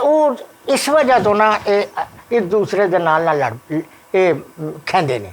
ਉਹ ਇਸ ਵਜ੍ਹਾ ਤੋਂ ਨਾ ਇੱਕ ਦੂਸਰੇ ਦੇ ਨਾਲ ਲੜ ਇਹ ਕਹਿੰਦੇ ਨੇ।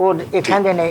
ਉਹ ਇਹ ਕਹਿੰਦੇ ਨੇ।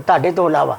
ਤੁਹਾਡੇ ਤੋਂ ਇਲਾਵਾ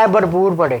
ਇਹ ਭਰਪੂਰ ਪੜੇ।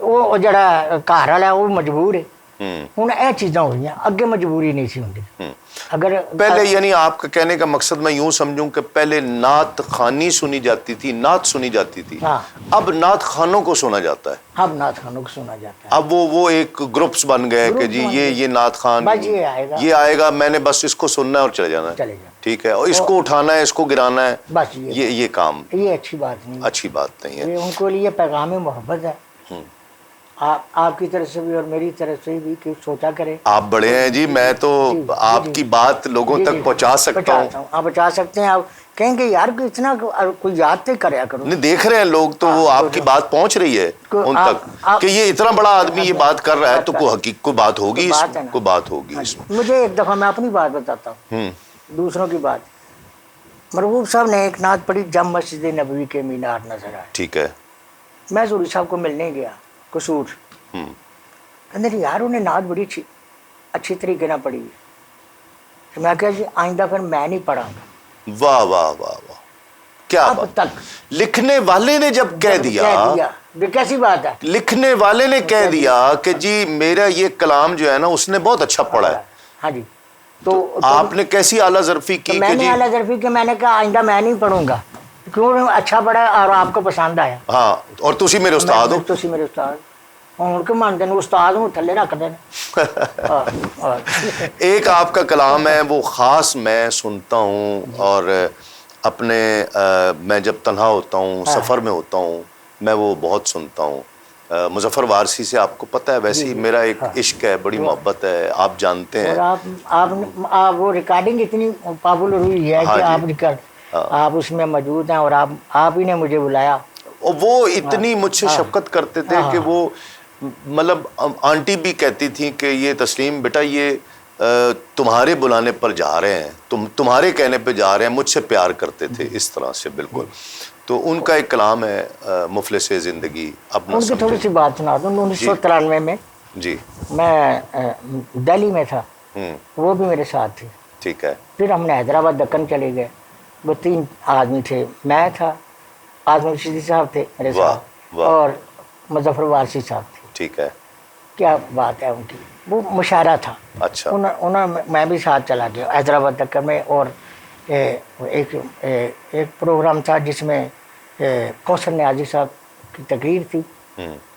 ਉਹ ਜਿਹੜਾ ਘਰ ਵਾਲਾ ਉਹ ਮਜਬੂਰ ਹੈ ہوں ਇਹ چیزاں ہوئی اگے مجبوری نہیں سی ਹੁੰਦੀ اگر پہلے یعنی آپ کا کہنے کا مقصد میں یوں سمجھوں کہ پہلے نعت خوانی سنی جاتی تھی، نعت سنی جاتی تھی، ہاں، اب نعت خوانوں کو سنا جاتا ہے، اب نعت خانوں کو سنا جاتا ہے، اب وہ ایک گروپس بن گئے کہ جی یہ نعت خان بس یہ آئے گا میں نے بس اس کو سننا ہے اور چلے جانا ہے، چلے جانا، ٹھیک ہے، اور اس کو اٹھانا ہے، اس کو گرانا ہے، بس یہ کام یہ اچھی بات نہیں، اچھی بات نہیں ہے۔ یہ ان کو لیے پیغام محبت ہے، آپ کی طرف سے بھی اور میری طرف سے بھی کہ سوچا کرے۔ آپ بڑے ہیں جی، میں تو آپ کی بات لوگوں تک پہنچا سکتا ہوں، آپ پہنچا سکتے ہیں، آپ کہیں گے یار کہ اتنا کوئی یاد تو کریا کرو، نہیں دیکھ رہے ہیں لوگ تو وہ آپ کی بات پہنچ رہی ہے ان تک کہ یہ اتنا بڑا آدمی یہ بات کر رہا ہے تو کوئی حقیقت کوئی بات ہوگی، کوئی بات ہوگی اس میں۔ مجھے ایک دفعہ میں اپنی بات بتاتا ہوں، دوسروں کی بات، مرغوب صاحب نے ایک نعت پڑھی جب مسجد نبوی کے مینار نظر آئے، ٹھیک ہے، میں زوری صاحب کو ملنے گیا قصور، کہتے ہیں یار انہیں نعت بڑی اچھی طریقے نہ پڑھی ہے، میں کہا جی آئندہ پھر میں نہیں پڑھا گا۔ واہ واہ واہ واہ، کیا اب بات، تک لکھنے والے نے جب کہہ دیا، کیسی بات ہے، لکھنے والے نے کہہ دیا کہ جی میرا یہ کلام جو ہے نا اس نے بہت اچھا پڑھا ہے، ہاں جی، تو آپ نے کیسی اعلیٰ ظرفی کی میں کہ نے جی، اعلیٰ ظرفی کہ میں نے کہا آئندہ میں نہیں پڑھوں گا، کیوں اچھا پڑھا اور آپ کو پسند آیا، ہاں اور تسی میرے استاد ہو، تسی میرے استاد ہوں کہ مانتے ہیں استاد ہوں تھلے رکھ دینا۔ ایک آپ کا کلام ہے وہ خاص میں سنتا ہوں، اور اپنے میں جب تنہا ہوتا ہوں، سفر میں ہوتا ہوں، میں وہ بہت سنتا ہوں۔ مظفر وارسی سے آپ کو پتہ ہے ویسے ہی میرا ایک عشق ہے، بڑی محبت ہے، آپ جانتے ہیں، اور آپ وہ ریکارڈنگ اتنی پاپولر ہوئی ہے کہ آپ اس میں موجود ہیں، اور آپ ہی نے مجھے بلایا، اور وہ اتنی مجھ سے شفقت کرتے تھے کہ وہ مطلب آنٹی بھی کہتی تھیں کہ یہ تسلیم بیٹا یہ تمہارے بلانے پر جا رہے ہیں، تمہارے کہنے پہ جا رہے ہیں، مجھ سے پیار کرتے تھے اس طرح سے بالکل۔ تو ان کا ایک کلام ہے مفلس زندگی اپنا ان کی تھوڑی سی بات سنا دوں۔ 1993 میں جی میں دہلی میں تھا، وہ بھی میرے ساتھ تھے، ٹھیک ہے، پھر ہم نے حیدرآباد دکن چلے گئے، وہ 3 آدمی تھے، میں تھا، آزم رشیدی صاحب تھے میرے ساتھ، اور مظفر وارسی صاحب تھے، ٹھیک ہے، کیا بات ہے ان کی، وہ مشاعرہ تھا، اچھا، میں بھی ساتھ چلا گیا حیدرآباد دکن میں، اور ایک پروگرام تھا جس میں کوثر نیازی صاحب کی تقریر تھی،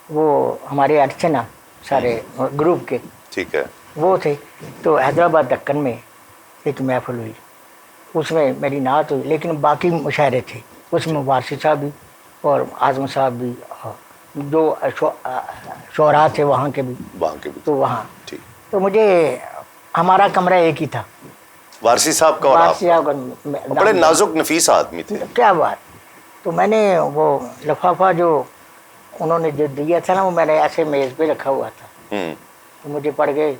وہ ہمارے ایڈ تھے نا سارے گروپ کے، ٹھیک ہے، وہ تھے، تو حیدرآباد دکن میں ایک محفل ہوئی، اس میں میری نعت ہوئی، لیکن باقی مشاعرے تھے، اس میں وارسی صاحب بھی اور اعظم صاحب بھی، جو شعراء تھے وہاں کے بھی، تو وہاں تو مجھے ہمارا کمرہ ایک ہی تھا، وارسی صاحب کا، اور وارسی صاحب کا، بڑے نازک نفیس آدمی تھے، کیا بات، تو میں نے وہ لفافہ جو انہوں نے جو دیا تھا نا وہ میں نے ایسے میز پہ رکھا ہوا تھا، تو مجھے پڑ گئے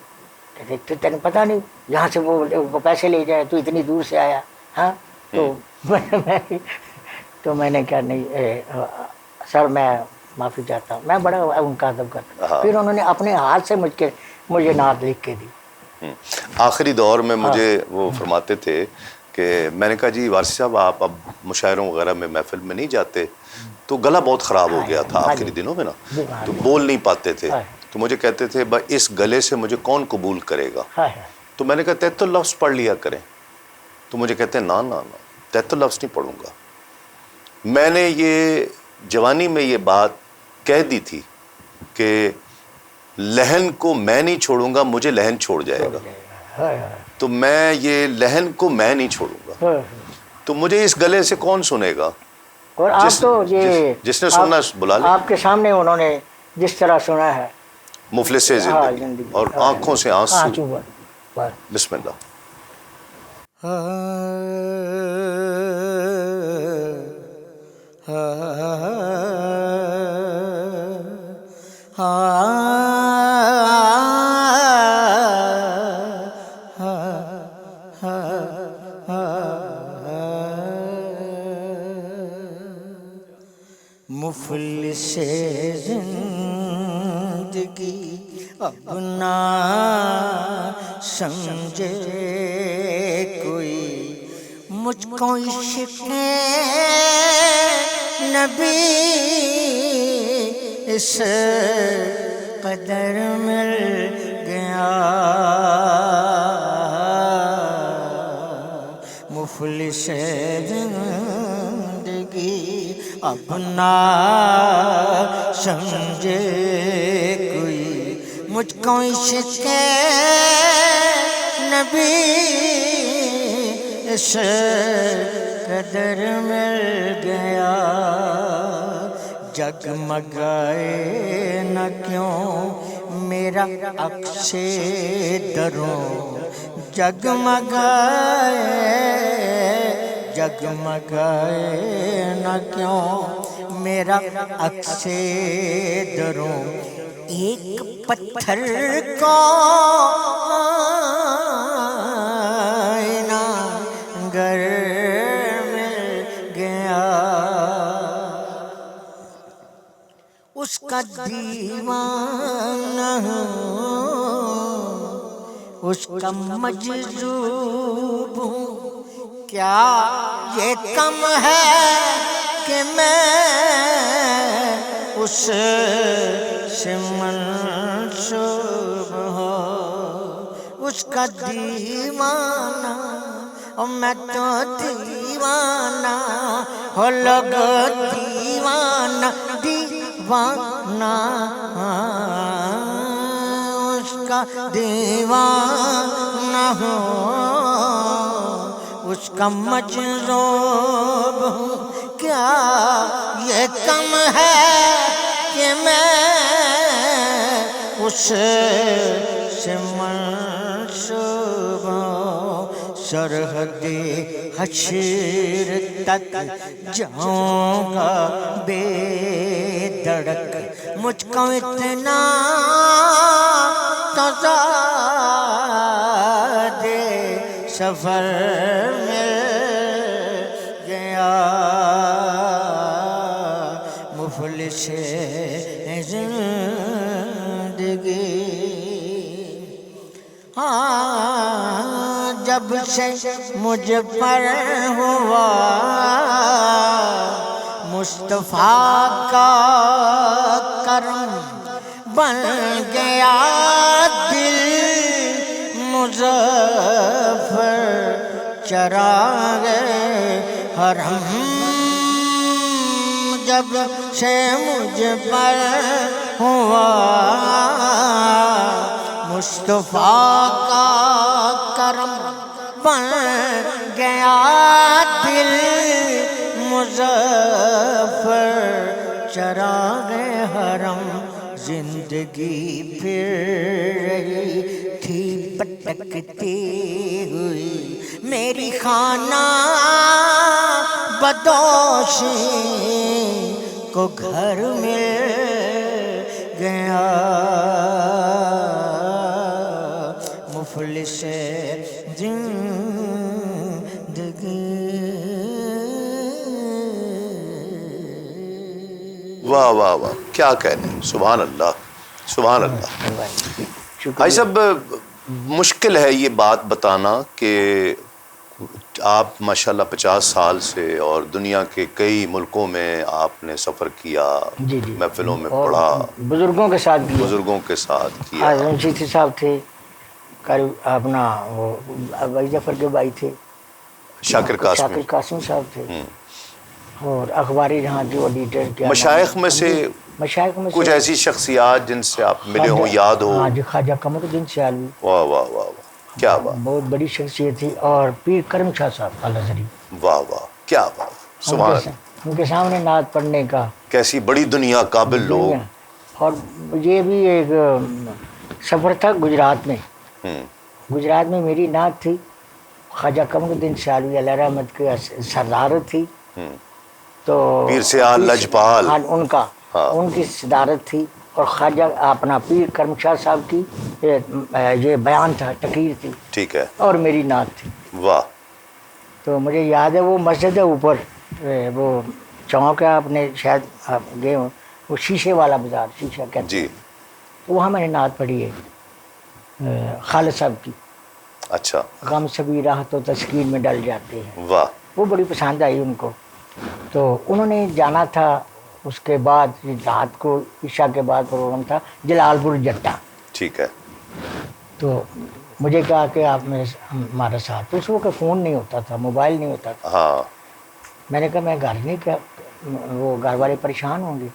کہ دیکھتے تین پتہ نہیں یہاں سے وہ پیسے لے جائے، تو اتنی دور سے آیا، ہاں، تو میں نے کہا نہیں سر میں معافی چاہتا ہوں، میں بڑا ان کا ادب کرتا، پھر انہوں نے اپنے ہاتھ سے مجھے نعت لکھ کے دی۔ آخری دور میں مجھے وہ فرماتے تھے کہ میں نے کہا جی وارسی صاحب آپ اب مشاعروں وغیرہ میں محفل میں نہیں جاتے، تو گلا بہت خراب ہو گیا تھا آخری دنوں میں نا، تو بول نہیں پاتے تھے، تو مجھے کہتے تھے بھائی اس گلے سے مجھے کون قبول کرے گا، تو میں نے کہا تیت لفظ پڑھ لیا کریں، تو مجھے کہتے ہیں نا نا نا تیت لفظ نہیں پڑھوں گا، میں نے یہ جوانی میں یہ بات کہہ دی تھی کہ لہن کو میں نہیں چھوڑوں گا، مجھے لہن چھوڑ جائے گا، تو میں یہ لہن کو میں نہیں چھوڑوں گا، تو مجھے اس گلے سے کون سنے گا، اور آپ تو یہ جس نے سننا بلا لے، آپ کے سامنے انہوں نے جس طرح سنا ہے مفلس زندگی اور آنکھوں سے آنسو، بسم اللہ۔ مفلس زندگی اپنا سمجھے کوئی، مجھ کو عشق نبی اس قدر مل گیا گیا مفلس زندگی اب نہ سمجھے کوئی مجھ کو عشق نبی اس قدر مل گیا جگمگائے نہ کیوں میرا عکس دروں جگمگائے نہ کیوں میرا عکس دروں ایک پتھر کو آئینہ گر مل گیا اس کا دیوانہ ہوں اس کا مجذوب ہوں کیا یہ کم ہے کہ میں اس سے منسوب ہوں اس کا دیوانہ اور میں تو دیوانہ ہو لوگ دیوانہ دیوانہ اس کا دیوانہ ہو اس کا مجذوب ہوں کیا یہ کم ہے کہ میں اس سے منسوب ہوں سرحد حشر تک جاؤں گا بے دڑک مجھ کو اتنا تضادے سفر مل گیا مفلس زندگی ہاں جب سے مجھ پر ہوا مصطفیٰ کا کرم بن گیا دل مظفر چراغ حرم جب سے مجھ پر ہوا مصطفیٰ کا کرم بن گیا دل مظفر چراغ حرم زندگی پھر رہی تھی پٹکتی ہوئی میری خانہ بدوشی کو گھر مل گیا مفلس زندگی واہ واہ واہ کیا کہنے سبحان اللہ سبحان اللہ بھائی صاحب مشکل ہے یہ بات بتانا کہ آپ ماشاءاللہ 50 سال سے اور دنیا کے کئی ملکوں میں آپ نے سفر کیا جی جی محفلوں میں پڑھا بزرگوں کے ساتھ بھی بزرگوں کے ساتھ کیا اعظم چیتی صاحب تھے قریب اپنا وہ بھائی ظفر کے بھائی تھے شاکر قاسم صاحب تھے اور اخباری جہاں جو ایڈیٹر کیا مشائخ میں سے مشائخ میں کچھ ایسی شخصیات جن سے آپ ملے ہوں یاد ہو ہاں جی خواجہ قمر الدین سیالوی واہ واہ واہ واہ کیا بات بہت بڑی شخصیت تھی اور پیر کرم شاہ صاحب اعلیٰ حضرت واہ واہ کیا بات سبحان اللہ ان کے سامنے نعت پڑھنے کا کیسی بڑی دنیا قابل لوگ اور یہ بھی ایک سفر تھا گجرات میں گجرات میں میری نعت تھی خواجہ قمر الدین سیالوی علیہ رحمت کی صدارت تھی تو پیر سیال لجپال ان کا ان کی صدارت تھی اور خواجہ اپنا پیر کرم شاہ صاحب کی یہ بیان تھا تقریر تھی ٹھیک ہے اور میری نعت تھی واہ تو مجھے یاد ہے وہ مسجد ہے اوپر وہ چوک ہے آپ نے شاید آپ گئے ہوں وہ شیشے والا بازار شیشہ کہتے جی تو وہاں میں نے نعت پڑھی ہے خالد صاحب کی اچھا غم سبھی راہ تو تسکین میں ڈل جاتے ہیں واہ وہ بڑی پسند آئی ان کو تو انہوں نے جانا تھا اس کے بعد رات کو عشاء کے بعد پروگرام تھا جلال پور جٹا ٹھیک ہے تو مجھے کہا کہ آپ ہمارے ساتھ. تو اس وقت فون نہیں ہوتا تھا, موبائل نہیں ہوتا تھا. ہاں. میں نے کہا میں گھر نہیں, کیا وہ گھر والے پریشان ہوں گے.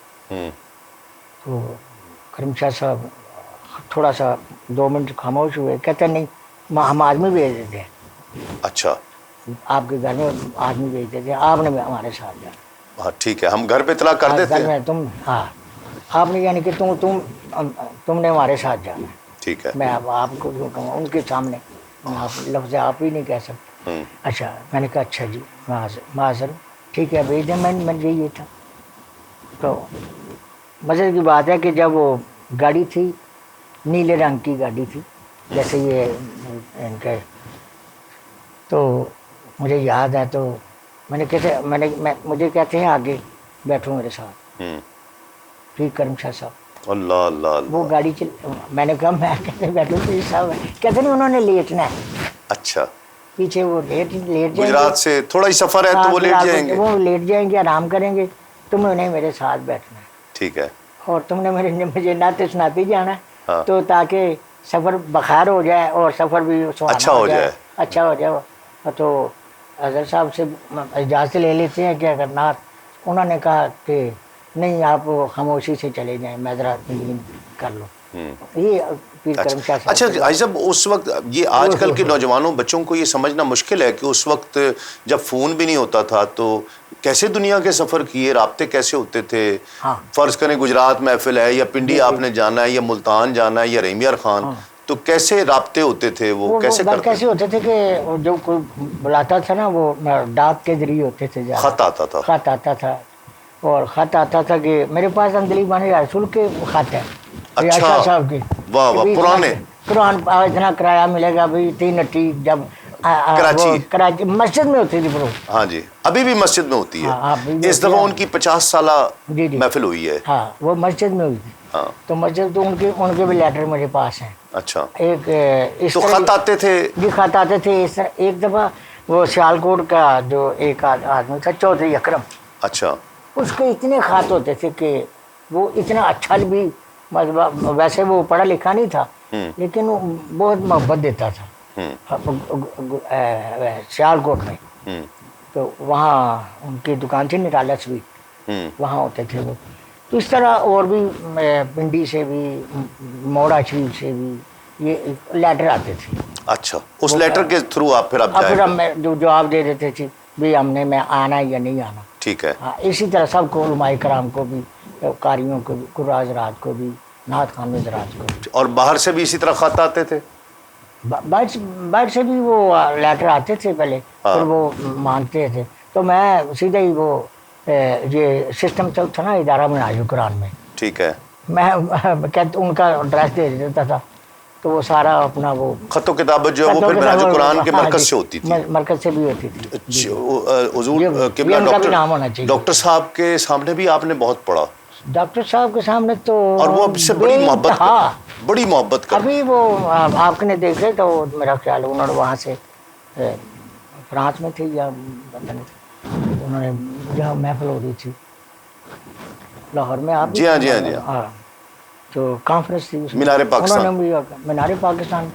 تو کرم شاہ صاحب تھوڑا سا 2 منٹ خاموش ہوئے. کہتے نہیں ہم آدمی بھیج دیتے ہیں. اچھا. آپ کے گھر میں آدمی بھیج دیتے ہیں, آپ نے ہمارے ساتھ جانا. ہاں ٹھیک ہے, ہم گھر پہ اطلاع کر دیتے ہیں. تم ہاں آپ نے, یعنی کہ تم نے ہمارے ساتھ جانا ہے. ٹھیک ہے. میں اب آپ کو جو کہوں ان کے سامنے لفظ آپ ہی نہیں کہہ سکتے. اچھا میں نے کہا اچھا جی معذر ٹھیک ہے بھیج دیں. میں یہ تھا. تو مزے کی بات ہے کہ جب وہ گاڑی تھی نیلے رنگ کی گاڑی تھی جیسے یہ ان کے, تو مجھے یاد ہے. تو میں نے کیسے مجھے کہتے ہیں آگے بیٹھو میرے ساتھ. پھر کرم شاہ صاحب اللہ اللہ اللہ. وہ گاڑی میں نے کہا میں کیسے بیٹھوں پھر صاحب کہتے نہیں انہوں نے لیٹنا ہے. اچھا. پیچھے وہ لیٹ جائیں گے. گجرات سے تھوڑا ہی سفر ہے تو وہ لیٹ جائیں گے. وہ لیٹ جائیں گے, آرام کریں گے. تم نے میرے ساتھ بیٹھنا ہے. ٹھیک ہے. اور تم نے مجھے نعتیں سناتی جانا ہے. ہاں. تو تاکہ سفر بخار ہو جائے اور سفر بھی اچھا ہو جائے. اچھا ہو جائے. تو حضرت صاحب سے اجازت لے لیتے ہیں کہ اگر نہ, انہوں نے کہا کہ نہیں آپ خاموشی سے چلے جائیں, میں ذرا نیند کر لوں. یہ پیر کرم شاہ صاحب. اچھا حاجی صاحب, اس وقت یہ آج کل کے نوجوانوں بچوں کو یہ سمجھنا مشکل ہے کہ اس وقت جب فون بھی نہیں ہوتا تھا تو کیسے دنیا کے سفر کیے, رابطے کیسے ہوتے تھے. فرض کریں گجرات محفل ہے یا پنڈی آپ نے جانا ہے یا ملتان جانا ہے یا رحیمیار خان, تو کیسے رابطے ہوتے تھے, وہ کیسے ہوتے تھے کہ جو کوئی بلاتا تھا نا وہ ڈاک کے ذریعے ہوتے تھے. خط آتا تھا. اور خط آتا تھا کہ میرے پاس اندلی بانی رسول کے خط ہے. اچھا صاحب کی واہ واہ, پرانے قرآن اتنا کرایہ ملے گا بھائی 3 اٹی. جب کراچی مسجد میں ہوتی تھی. ہاں جی, ابھی بھی مسجد میں ہوتی ہے. اس دفعہ ان کی 50 سالہ محفل ہوئی ہے. ہاں وہ مسجد میں ہوئی تھی. تو مسجد تو ان کے بھی لیٹر میرے پاس ہیں. اچھا. ایک تو خط آتے تھے. جی خط آتے تھے. ایک دفعہ وہ سیالکوٹ کا جو ایک آدمی تھا چودھری اکرم, اچھا, اس کے اتنے خط ہوتے تھے کہ وہ اتنا اچھا بھی, ویسے وہ پڑھا لکھا نہیں تھا لیکن وہ بہت محبت دیتا تھا سیالکوٹ میں. تو وہاں ان کی دکان تھی نرالا سویٹ, وہاں ہوتے تھے وہ. تو اس طرح اور بھی پنڈی سے بھی موڑا شریف سے بھی یہ لیٹر آتے تھے. اچھا, اس لیٹر کے تھرو آپ پھر ہم جواب دے دیتے تھے بھی ہم نے میں آنا یا نہیں آنا. ٹھیک ہے. اسی طرح سب کو علماء کرام کو بھی, قاریوں کو بھی, قراء حضرات کو بھی, نعت خوان حضرات کو بھی. اور باہر سے بھی اسی طرح خط آتے تھے. باہر سے بھی وہ لیٹر آتے تھے پہلے, پھر وہ مانتے تھے. تو میں سیدھا ہی وہ یہ سسٹم چلتا تھا نا ادارہ منہاج القرآن میں. ٹھیک ہے. میں ان کا ایڈریس دے دیتا تھا تو وہ سارا اپنا وہ خط و کتابت جو ہے وہ پھر منہاج القرآن کے مرکز سے ہوتی تھی. مرکز سے بھی ہوتی تھی. حضور قبلہ ڈاکٹر صاحب کے سامنے بھی آپ نے بہت پڑھا. ڈاکٹر صاحب کے سامنے تو, اور وہ اب سے بڑی محبت کر. ابھی وہ آپ نے دیکھے تو میرا خیال ہے انہوں نے وہاں سے فرانس میں تھے یا انہوں نے جہاں محفل ہو رہی تھی لاہور میں. آپ جی ہاں, جو کانفرنس تھی مینار پاکستان. انہوں نے بھی مینار پاکستان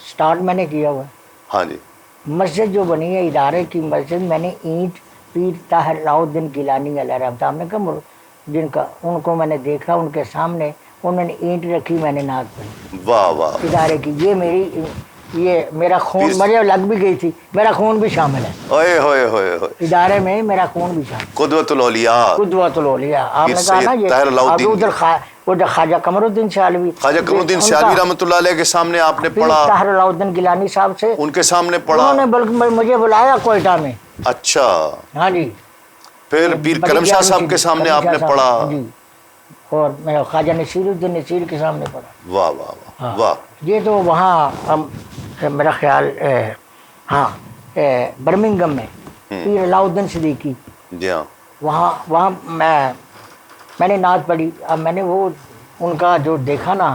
سٹارٹ میں نے کیا ہوا ہے. ہاں جی. مسجد جو بنی ہے ادارے کی مسجد, میں نے اینٹ پیر طاہر علاؤالدین گیلانی علیہ رحمۃ اللہ نے کہا جن کا, ان کو میں نے دیکھا ان کے سامنے انہوں نے اینٹ رکھی, میں نے نعت پڑھی. واہ واہ. ادارے کی یہ میرا خون, مجھے لگ بھی گئی تھی, میرا خون بھی شامل ہے. اوئے ہوئے ہوئے ہوئے, ادارے میں میرا خون بھی شامل. قدوۃ الاولیاء. قدوۃ الاولیاء آپ نے کہا نا یہ. ادھر خواجہ قمر الدین سیالوی, خواجہ قمر الدین سیالوی رحمۃ اللہ علیہ کے سامنے آپ نے پڑھا. طاہر علاؤالدین گیلانی صاحب سے ان کے سامنے پڑھا. انہوں نے بلکہ مجھے بلایا کوئٹہ میں. اچھا. ہاں جی. پھر پیر کرم شاہ صاحب کے سامنے آپ نے پڑھا. جی. اور میں خواجہ نصیر الدین نصیر کے سامنے پڑھا. واہ واہ واہ. یہ تو وہاں میرا خیال ہاں برمنگم میں پیر علاؤالدین صدیقی. جی ہاں. وہاں میں نے نعت پڑھی. اب میں نے وہ ان کا جو دیکھا نا,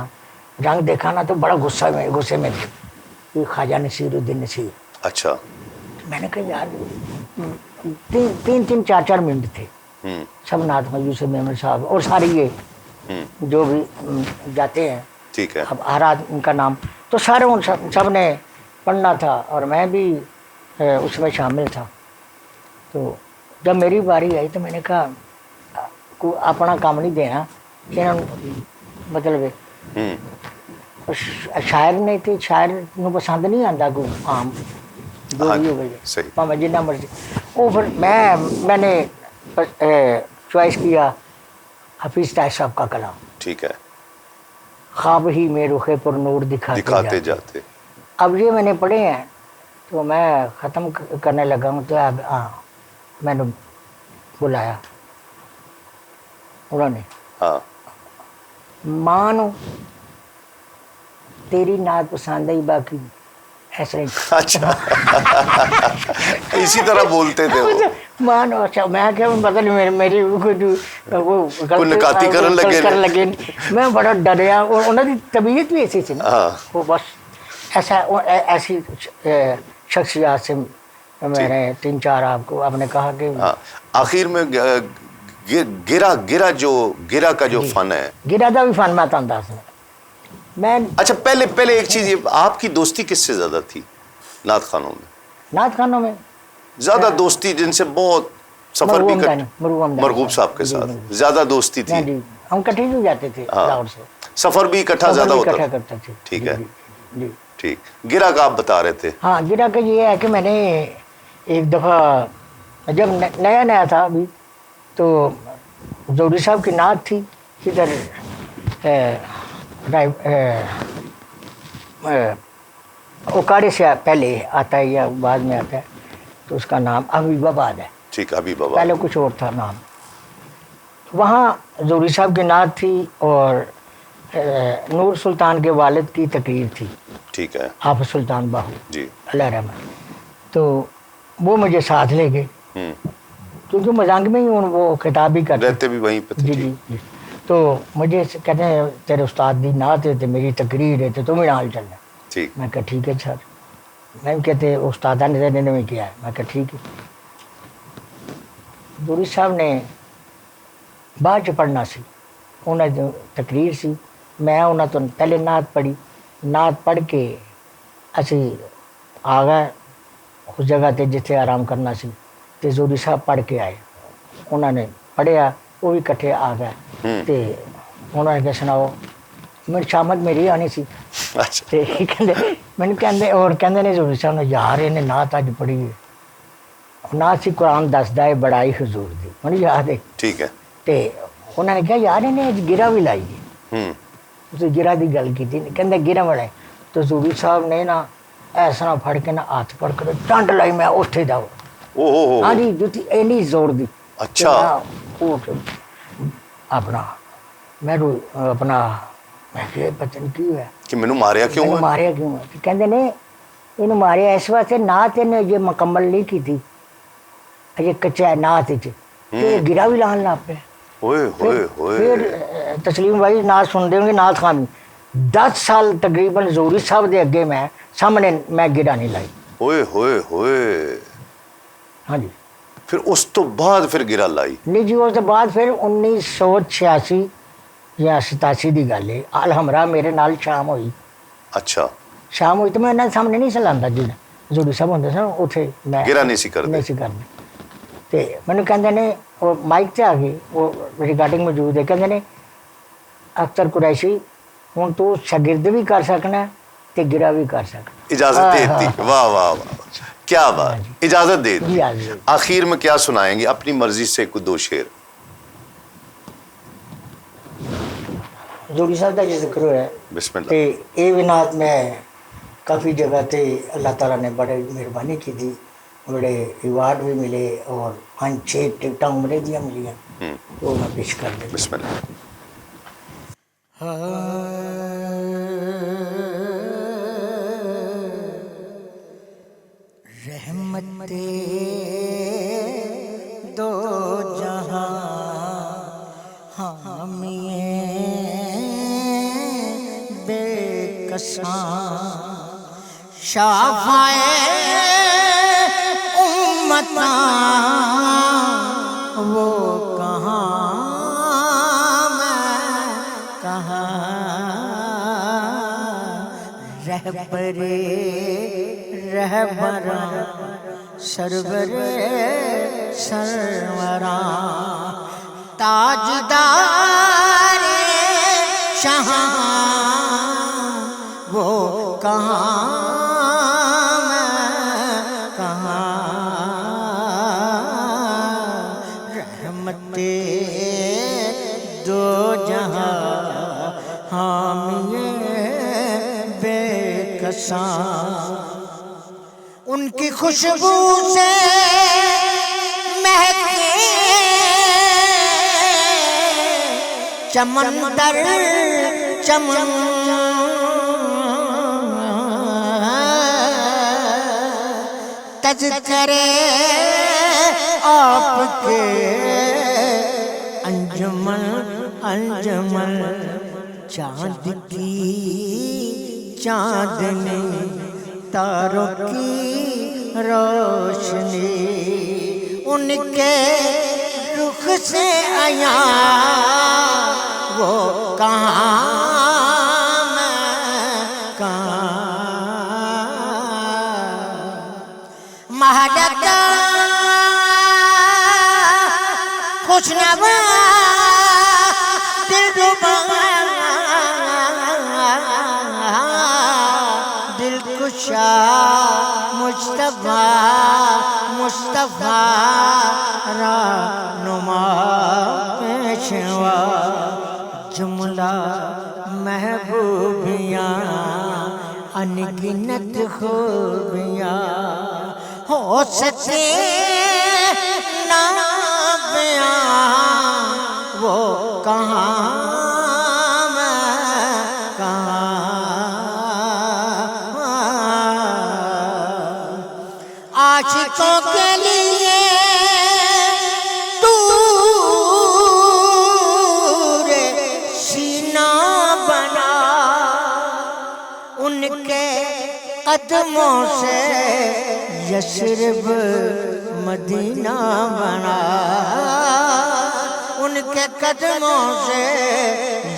رنگ دیکھا نا, تو بڑا غصے میں تھے کہ خواجہ نصیر الدین نصیر. اچھا. میں نے کہا یار 3-4 منٹ تھے سب نعت میں, یوسف میمن صاحب اور سارے یہ جو بھی جاتے ہیں. ٹھیک ہے. اب آ رہا ان کا نام, تو سارے ان سب نے پڑھنا تھا اور میں بھی اس میں شامل تھا. تو جب میری باری آئی تو میں نے کہا کو اپنا کام نہیں دینا مطلب شاعر نہیں تھی, شاعر نو پسند نہیں آتا کوئی عام جو بھی ہو گئی پاویں جنہ مرضی. وہ پھر میں نے چوائس کیا حفیظ طاہر صاحب کا کلام. ٹھیک ہے. خواب ہی میں رخ پر نور دکھاتے جاتے. اب یہ میں نے پڑھے ہیں تو میں ختم کرنے لگا ہوں. تو اب میں نے بلایا انہوں نے, مانو تیری نعت پسند ہے باقی ایسا ہی. اچھا اسی طرح بولتے تھے وہ. مانو. اچھا میں کیا پتہ نہیں میری وہ نکاتی کرن لگے. میں بڑا ڈریا. انہوں کی طبیعت بھی ایسی تھی نا, وہ بس ایسی شخصیات سے میں نے 3-4 آپ نے کہا کہ آخر میں گرا کا جو فن ہے, گرا کا بھی فن میں آتا میں. اچھا پہلے ایک چیز, آپ کی دوستی کس سے زیادہ تھی نعت خانوں میں؟ نعت خانوں میں زیادہ دوستی جن سے بہت سفر بھی مرغوب صاحب کے ساتھ زیادہ دوستی تھی. ہم کٹھے بھی جاتے تھے لاہور سے, سفر بھی اکٹھا زیادہ ہوتا کرتے تھے. ٹھیک ہے. ٹھیک. گرا کا آپ بتا رہے تھے. ہاں گرا کا یہ ہے کہ میں نے ایک دفعہ جب نیا تھا ابھی تو زوری صاحب کی نعت تھی ادھر اوکاڑے سے پہلے آتا ہے یا بعد میں آتا ہے, تو اس کا نام حبیب آباد ہے. ٹھیک, حبیب آباد. پہلے کچھ اور تھا نام. وہاں زوری صاحب کی نعت تھی اور نور سلطان کے والد کی تقریر تھی. ٹھیک ہے. حافظ سلطان باہو جی اللہ رحمت. تو وہ مجھے ساتھ لے گئے کیونکہ مزانگ میں ہی وہ خطاب بھی کرتے رہتے بھی وہیں پہ. جی. تو مجھے کہتے ہیں تیرے استاد دی نعت ہے, میری تقریر ہے, تو تمہیں نال چلنا. ٹھیک. میں کہا ٹھیک ہے سر. میں کہتے استاد نے میں کیا ہے, میں کہا ٹھیک ہے. زوری صاحب نے بعد چ پڑھنا سی, انہیں جو تقریر سی, میں انہوں تو پہلے نعت پڑھی. نعت پڑھ کے اسی آ گئے اس جگہ تے جتھے آرام کرنا سی, تے زوری صاحب پڑھ کے آئے. انہوں نے پڑھیا, وہ بھی کٹھے آ گئے. تے انہوں نے کہا سناؤ, میں شامت میری آنی سی. میں کہندے اور کہندے نے زوری صاحب نے یار انہیں نعت اج پڑھی ہے. نعت سی قرآن دسدا ہے بڑائی حضور دی, مجھے یاد ہے. ٹھیک ہے. تے انہوں نے کہا یار انہیں اج گرا بھی لائی ہے. اس گرا دی گل کی تھی, کہندے گرا بڑا ہے. تو زوری صاحب نے نا ایسا پھڑ کے نا ہاتھ پڑ کر ڈانڈ لائی. میں اٹھے جاؤ. ہاں جی جوتی اینی زور دی. اچھا. اپنا میں اپنا میں کہ پتہ نہیں کی ہے کہ مینوں ماریا کیوں ہے, ماریا کیوں ہے. کہندے نے اینو ماریا اس واسطے نعت نے یہ مکمل نہیں کی تھی, یہ کچا نعت وچ یہ گرا بھی لان لا پے. پھر تسلیم بھائی نعت سن دیں گے, نعت خان 10 سال تقریباً زوری صاحب دے اگے میں سامنے میں گرا نہیں لائی. ہوئے ہوئے ہوئے. ہاں جی. پھر اس تو بعد پھر گرا لائی نہیں جی. اس کے بعد پھر 1986 یا 87 دی گل ہے, الحمرا میرے نال شام ہوئی. اچھا. شام ہوئی تو میں انہیں سامنے نہیں چلاتا جی زوری صاحب ہوندے سن اتنے, میں گرا نہیں سی کرتے. نہیں سی کرتے. تے مینوں کہندے نے وہ مائک تے آ گئی, وہ ریکارڈنگ موجود ہے. کہندے نے اختر قریشی ہوں تو شاگرد بھی کر سکنا تے گرا بھی کر سکنا. اجازت دے دی. واہ واہ واہ, کیا بات. اجازت دے دی. آخر میں کیا سنائیں گے اپنی مرضی سے کوئی 2 شعر؟ زوری صاحب کا جو ذکر ہوا ہے بسم اللہ. تے اے بھی نعت میں کافی جگہ تے اللہ تعالیٰ نے بڑے مہربانی کی تھی, بڑے ایوارڈ بھی ملے اور 5-6 ٹکٹاں عمرے دیا ملیاں, وہ میں پیش کر دیں. بسم اللہ. رحمت دو جہاں حامی بے کساں شافعِ امتاں وہ کہاں میں کہاں رہبرے رہبراں سرورے سروراں تاجدار شہاں وہ کہاں میں کہاں رحمت دو جہاں حامی بے کساں ان کی خوشبو سے مہکے چمن در چمن تذکرے آپ کے انجمن انجمن چاند کی چاندنی تاروں کی روشنی ان کے رخ سے عیاں وہ کہاں میں کہاں مہدتا خوشنوا دلربا دلکشا مصطفیٰ مصطفیٰ رہنما پیشوا جملہ محبوبیاں انگنت خوبیاں ہو سکے نہ بیاں وہ کہاں میں کہاں عاشقوں کے لیے دور سینہ بنا ان کے قدموں سے یثرب مدینہ بنا ان کے قدموں سے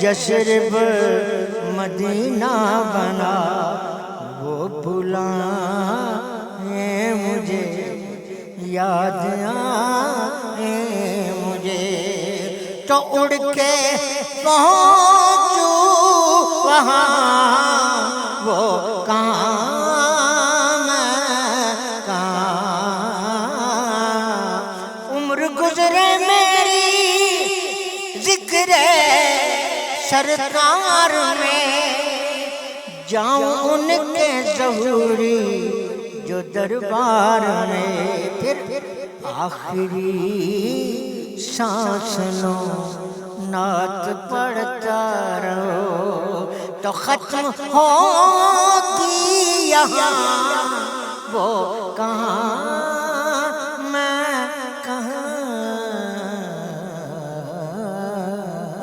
یثرب مدینہ بنا وہ بلائیں مجھے یاد آئیں مجھے تو اڑ کے پہنچوں وہاں وہ کہاں میں کہاں عمر گزرے میری ذکر سرکار میں جاؤں ان کے ظہوری جو دربار میں پھر آخری سانس لو نعت پڑھتا رہو تو ختم ہوگی یہاں وہ کہاں میں کہاں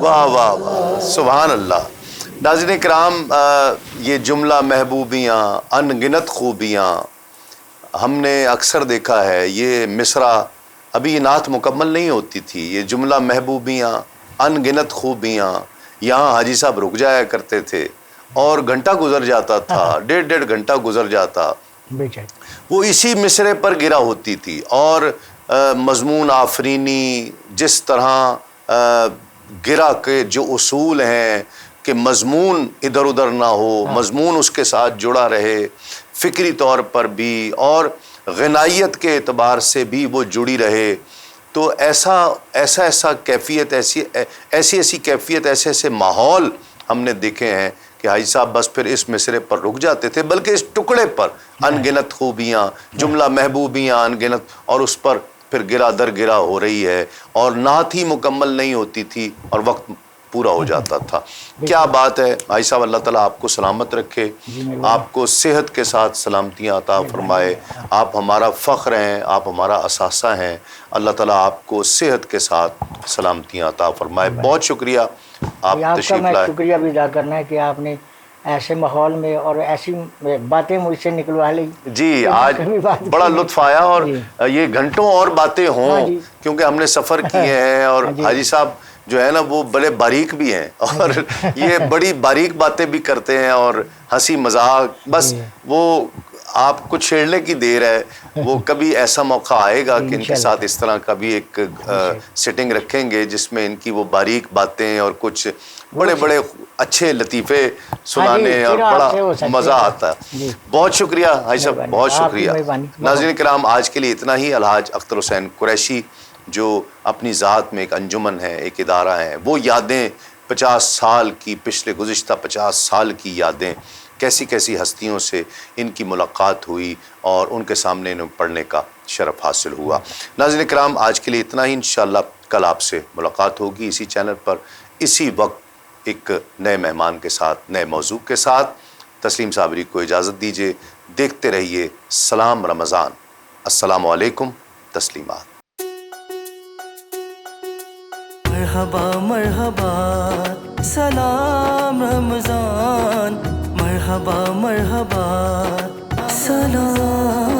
واہ واہ واہ سبحان اللہ۔ ناظرین کرام، یہ جملہ محبوبیاں ان گنت خوبیاں ہم نے اکثر دیکھا ہے، یہ مصرع ابھی یہ نعت مکمل نہیں ہوتی تھی، یہ جملہ محبوبیاں ان گنت خوبیاں یہاں حاجی صاحب رک جایا کرتے تھے اور گھنٹہ گزر جاتا تھا، ڈیڑھ گھنٹہ گزر جاتا، وہ اسی مصرعے پر گرا ہوتی تھی اور مضمون آفرینی جس طرح گرا کے جو اصول ہیں کہ مضمون ادھر ادھر نہ ہو، مضمون اس کے ساتھ جڑا رہے فکری طور پر بھی اور غنائیت کے اعتبار سے بھی وہ جڑی رہے، تو ایسا کیفیت ایسی کیفیت ایسے ماحول ہم نے دیکھے ہیں کہ حاجی صاحب بس پھر اس مصرعے پر رک جاتے تھے، بلکہ اس ٹکڑے پر ان گنت خوبیاں جملہ محبوبیاں ان گنت، اور اس پر پھر گرا در گرا ہو رہی ہے اور نعت ہی مکمل نہیں ہوتی تھی اور وقت پورا ہو جاتا تھا۔ کیا بات ہے حاجی صاحب، اللہ تعالیٰ آپ کو سلامت رکھے، آپ کو صحت کے ساتھ سلامتیاں عطا فرمائے، آپ ہمارا فخر ہیں، آپ ہمارا اثاثہ ہیں، اللہ تعالیٰ آپ کو صحت کے ساتھ سلامتیاں عطا فرمائے۔ بہت شکریہ، آپ تشریف میں لائے۔ شکریہ بھی ادا کرنا ہے کہ آپ نے ایسے ماحول میں اور ایسی باتیں مجھ سے نکلوا لی۔ جی آج بڑا لطف آیا اور یہ گھنٹوں اور باتیں ہوں کیونکہ ہم نے سفر کیے ہیں اور حاجی صاحب جو ہے نا وہ بڑے باریک بھی ہیں اور یہ بڑی باریک باتیں بھی کرتے ہیں اور ہنسی مذاق، بس وہ آپ کو چھیڑنے کی دیر ہے. وہ کبھی ایسا موقع آئے گا کہ ان کے ساتھ اس طرح کا بھی ایک سیٹنگ رکھیں گے جس میں ان کی وہ باریک باتیں اور کچھ بڑے بڑے اچھے لطیفے سنانے اور بڑا مزہ آتا ہے. بہت شکریہ حاجی صاحب، بہت شکریہ. ناظرین کرام، آج کے لیے اتنا ہی. الحاج اختر حسین قریشی جو اپنی ذات میں ایک انجمن ہے، ایک ادارہ ہے، وہ یادیں 50 سال کی، پچھلے گزشتہ 50 سال کی یادیں، کیسی کیسی ہستیوں سے ان کی ملاقات ہوئی اور ان کے سامنے انہیں پڑھنے کا شرف حاصل ہوا. ناظرین کرام، آج کے لیے اتنا ہی. انشاءاللہ کل آپ سے ملاقات ہوگی اسی چینل پر، اسی وقت، ایک نئے مہمان کے ساتھ، نئے موضوع کے ساتھ. تسلیم صابری کو اجازت دیجیے. دیکھتے رہیے سلام رمضان. السلام علیکم. تسلیمات. مرحبا مرحبا سلام رمضان، مرحبا مرحبا سلام